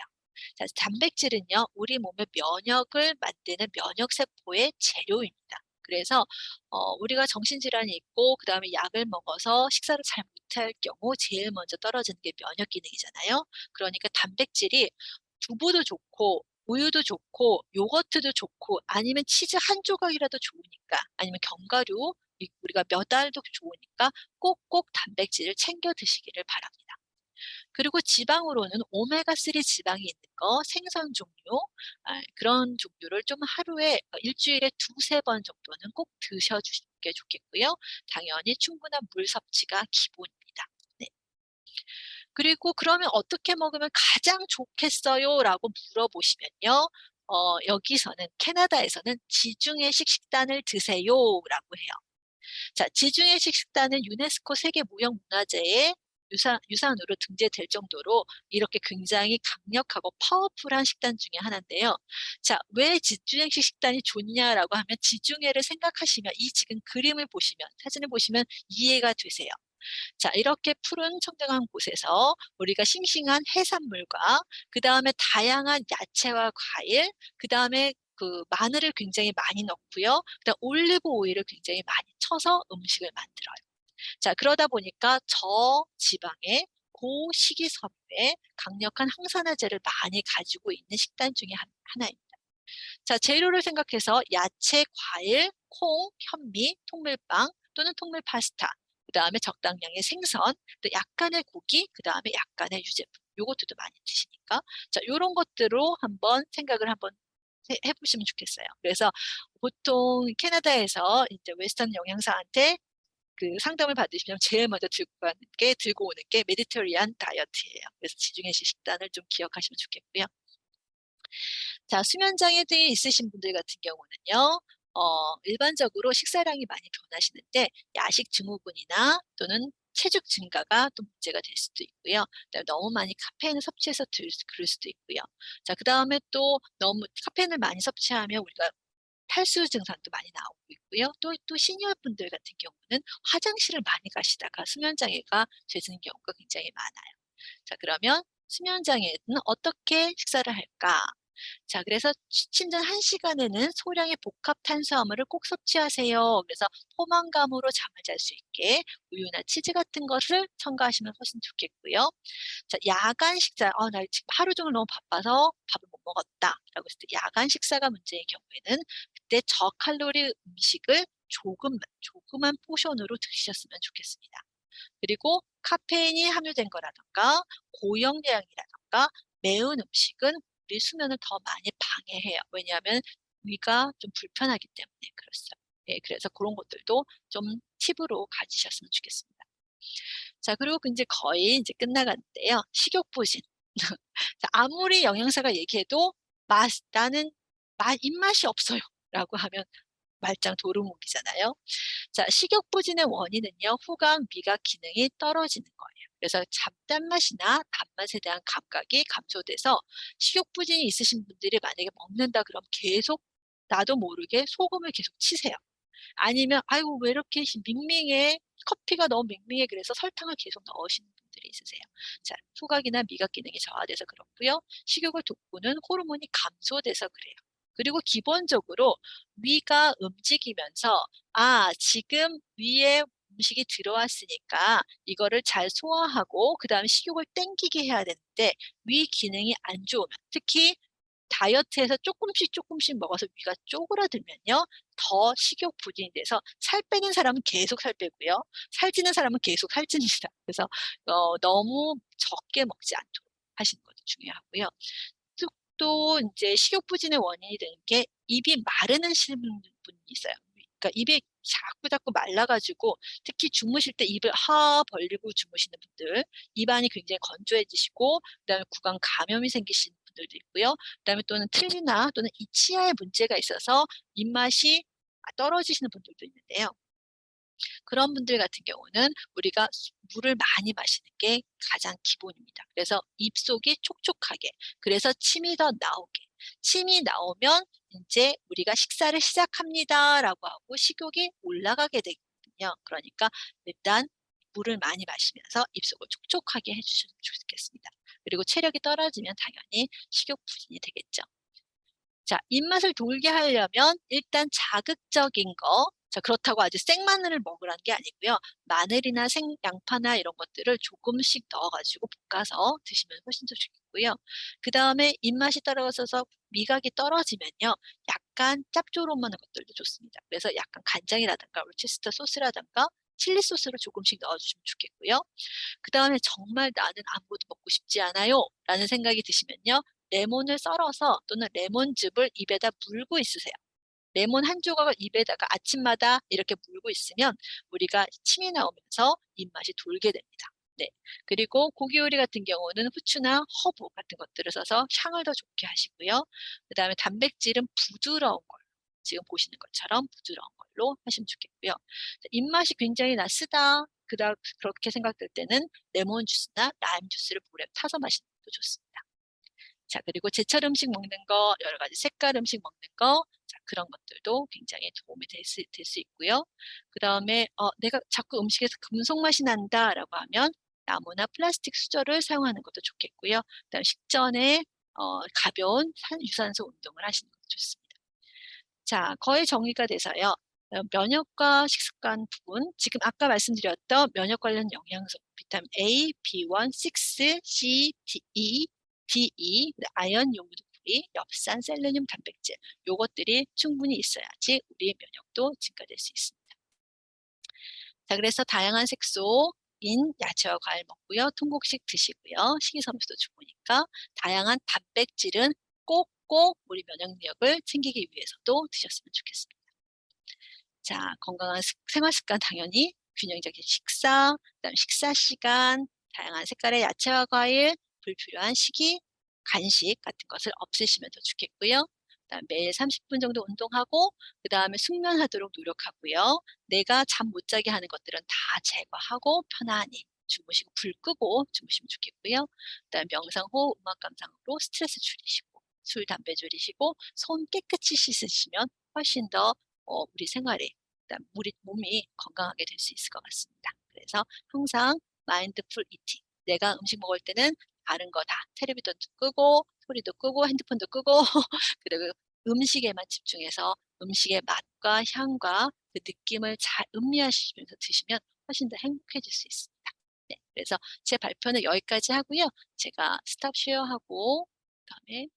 자, 단백질은요, 우리 몸의 면역을 만드는 면역세포의 재료입니다. 그래서 우리가 정신질환이 있고 그다음에 약을 먹어서 식사를 잘 못할 경우 제일 먼저 떨어지는 게 면역 기능이잖아요. 그러니까 단백질이 두부도 좋고 우유도 좋고 요거트도 좋고 아니면 치즈 한 조각이라도 좋으니까 아니면 견과류 우리가 몇 알도 좋으니까 꼭꼭 단백질을 챙겨 드시기를 바랍니다. 그리고 지방으로는 오메가3 지방이 있는 거, 생선 종류, 그런 종류를 좀 하루에 일주일에 두세 번 정도는 꼭 드셔주시는 게 좋겠고요. 당연히 충분한 물 섭취가 기본입니다. 네. 그리고 그러면 어떻게 먹으면 가장 좋겠어요? 라고 물어보시면요. 여기서는 캐나다에서는 지중해식 식단을 드세요 라고 해요. 자, 지중해식 식단은 유네스코 세계무형문화재의 유산으로 등재될 정도로 이렇게 굉장히 강력하고 파워풀한 식단 중에 하나인데요. 자, 왜 지중해식 식단이 좋냐라고 하면 지중해를 생각하시면 이 지금 그림을 보시면 사진을 보시면 이해가 되세요. 자, 이렇게 푸른 청정한 곳에서 우리가 싱싱한 해산물과 그다음에 다양한 야채와 과일, 그다음에 그 마늘을 굉장히 많이 넣고요. 그다음 올리브 오일을 굉장히 많이 쳐서 음식을 만들어요. 자, 그러다 보니까 저지방의 고식이섬유에 강력한 항산화제를 많이 가지고 있는 식단 중에 하나입니다. 자, 재료를 생각해서 야채, 과일, 콩, 현미, 통밀빵 또는 통밀 파스타, 그다음에 적당량의 생선, 또 약간의 고기, 그다음에 약간의 유제품. 요것들도 많이 드시니까. 자, 요런 것들로 한번 생각을 한번 해보시면 좋겠어요. 그래서 보통 캐나다에서 이제 웨스턴 영양사한테 그 상담을 받으시면 제일 먼저 들고 오는 게 메디테리안 다이어트예요. 그래서 지중해식 식단을 좀 기억하시면 좋겠고요. 자, 수면 장애등이 있으신 분들 같은 경우는요. 일반적으로 식사량이 많이 변하시는데 야식 증후군이나 또는 체중 증가가 또 문제가 될 수도 있고요. 그다음에 너무 많이 카페인을 섭취해서 그럴 수도 있고요. 자, 그다음에 또 너무 카페인을 많이 섭취하면 우리가 탈수 증상도 많이 나오고 있고요. 또 시니어 분들 같은 경우는 화장실을 많이 가시다가 수면 장애가 되는 경우가 굉장히 많아요. 자, 그러면 수면 장애는 어떻게 식사를 할까? 자, 그래서 침전 1시간에는 소량의 복합 탄수화물을 꼭 섭취하세요. 그래서 포만감으로 잠을 잘 수 있게 우유나 치즈 같은 것을 첨가하시면 훨씬 좋겠고요. 자, 야간 식사, 나 지금 하루 종일 너무 바빠서 밥을 못 먹었다라고 했을 때 야간 식사가 문제인 경우에는 그때 저칼로리 음식을 조그만 포션으로 드셨으면 좋겠습니다. 그리고 카페인이 함유된 거라든가 고영양이라든가 매운 음식은 우리 수면을 더 많이 방해해요. 왜냐하면 위가 좀 불편하기 때문에 그렇습니다. 예, 그래서 그런 것들도 좀 팁으로 가지셨으면 좋겠습니다. 자, 그리고 이제 거의 이제 끝나가는데요. 식욕부진. 자, 아무리 영양사가 얘기해도 나는 입맛이 없어요. 라고 하면 말짱 도루묵이잖아요. 자, 식욕부진의 원인은요, 후각 미각 기능이 떨어지는 거예요. 그래서 잡단맛이나 단맛에 대한 감각이 감소돼서 식욕부진이 있으신 분들이 만약에 먹는다 그러면 계속 나도 모르게 소금을 계속 치세요. 아니면 아이고 왜 이렇게 밍밍해? 커피가 너무 밍밍해. 그래서 설탕을 계속 넣으시는 분들이 있으세요. 자, 후각이나 미각 기능이 저하돼서 그렇고요. 식욕을 돋구는 호르몬이 감소돼서 그래요. 그리고 기본적으로 위가 움직이면서 지금 위에 음식이 들어왔으니까 이거를 잘 소화하고 그다음에 식욕을 땡기게 해야 되는데 위 기능이 안 좋으면 특히 다이어트해서 조금씩 먹어서 위가 쪼그라들면요. 더 식욕 부진이 돼서 살 빼는 사람은 계속 살 빼고요. 살찌는 사람은 계속 살찝니다. 그래서 너무 적게 먹지 않도록 하시는 것도 중요하고요. 또 인제 식욕 부진의 원인이 되는 게 입이 마르시는 분이 있어요. 그러니까 입이 자꾸자꾸 말라 가지고 특히 주무실 때 입을 벌리고 주무시는 분들, 입안이 굉장히 건조해지시고 그다음에 구강 감염이 생기시는 분들도 있고요. 그다음에 또는 틀니나 또는 이 치아에 문제가 있어서 입맛이 떨어지시는 분들도 있는데요. 그런 분들 같은 경우는 우리가 물을 많이 마시는 게 가장 기본입니다. 그래서 입속이 촉촉하게, 그래서 침이 더 나오게. 침이 나오면 이제 우리가 식사를 시작합니다라고 하고 식욕이 올라가게 되거든요. 그러니까 일단 물을 많이 마시면서 입속을 촉촉하게 해주시면 좋겠습니다. 그리고 체력이 떨어지면 당연히 식욕 부진이 되겠죠. 자, 입맛을 돌게 하려면 일단 자극적인 거, 자, 그렇다고 아주 생마늘을 먹으라는 게 아니고요. 마늘이나 생양파나 이런 것들을 조금씩 넣어 가지고 볶아서 드시면 훨씬 더 좋겠고요. 그다음에 입맛이 떨어져서 미각이 떨어지면요. 약간 짭조름한 것들도 좋습니다. 그래서 약간 간장이라든가 로체스터 소스라든가 칠리 소스를 조금씩 넣어 주시면 좋겠고요. 그다음에 '정말 나는 아무것도 먹고 싶지 않아요.' 라는 생각이 드시면요. 레몬을 썰어서 또는 레몬즙을 입에다 물고 있으세요. 레몬 한 조각을 입에다가 아침마다 이렇게 물고 있으면 우리가 침이 나오면서 입맛이 돌게 됩니다. 네. 그리고 고기 요리 같은 경우는 후추나 허브 같은 것들을 써서 향을 더 좋게 하시고요. 그다음에 단백질은 부드러운 걸로 지금 보시는 것처럼 부드러운 걸로 하시면 좋겠고요. 입맛이 굉장히 쓰다. 그렇게 생각될 때는 레몬 주스나 라임 주스를 물에 타서 마시는 것도 좋습니다. 자, 그리고 제철 음식 먹는 거, 여러 가지 색깔 음식 먹는 거, 자, 그런 것들도 굉장히 도움이 될 수 있고요. 그다음에 내가 자꾸 음식에서 금속 맛이 난다라고 하면 나무나 플라스틱 수저를 사용하는 것도 좋겠고요. 그다음에 식전에 가벼운 유산소 운동을 하시는 것도 좋습니다. 자, 거의 정리가 돼서요. 면역과 식습관 부분, 지금 아까 말씀드렸던 면역 관련 영양소, 비타민 A, B1, 6, C, D, 아연, 요오드, 뿌리, 엽산, 셀레늄, 단백질 요것들이 충분히 있어야지 우리의 면역도 증가될 수 있습니다. 자, 그래서 다양한 색소인 야채와 과일 먹고요. 통곡식 드시고요. 식이섬유도 좋으니까 다양한 단백질은 꼭꼭 우리 면역력을 챙기기 위해서도 드셨으면 좋겠습니다. 자, 건강한 생활 습관 당연히 균형적인 식사, 그다음에 식사 시간, 다양한 색깔의 야채와 과일, 불필요한 식이, 간식 같은 것을 없애시면 더 좋겠고요. 그다음에 매일 30분 정도 운동하고 그다음에 숙면하도록 노력하고요. 내가 잠 못 자게 하는 것들은 다 제거하고 편안히 주무시고 불 끄고 주무시면 좋겠고요. 그다음에 명상, 호흡, 음악 감상으로 스트레스 줄이시고 술, 담배 줄이시고 손 깨끗이 씻으시면 훨씬 더 우리 생활에 그다음 우리 몸이 건강하게 될 수 있을 것 같습니다. 그래서 항상 마인드풀 이팅, 내가 음식 먹을 때는 다른 거 다 텔레비전도 끄고 소리도 끄고 핸드폰도 끄고 그리고 음식에만 집중해서 음식의 맛과 향과 그 느낌을 잘 음미하시면서 드시면 훨씬 더 행복해질 수 있습니다. 네. 그래서 제 발표는 여기까지 하고요. 제가 스톱 쉐어하고 그다음에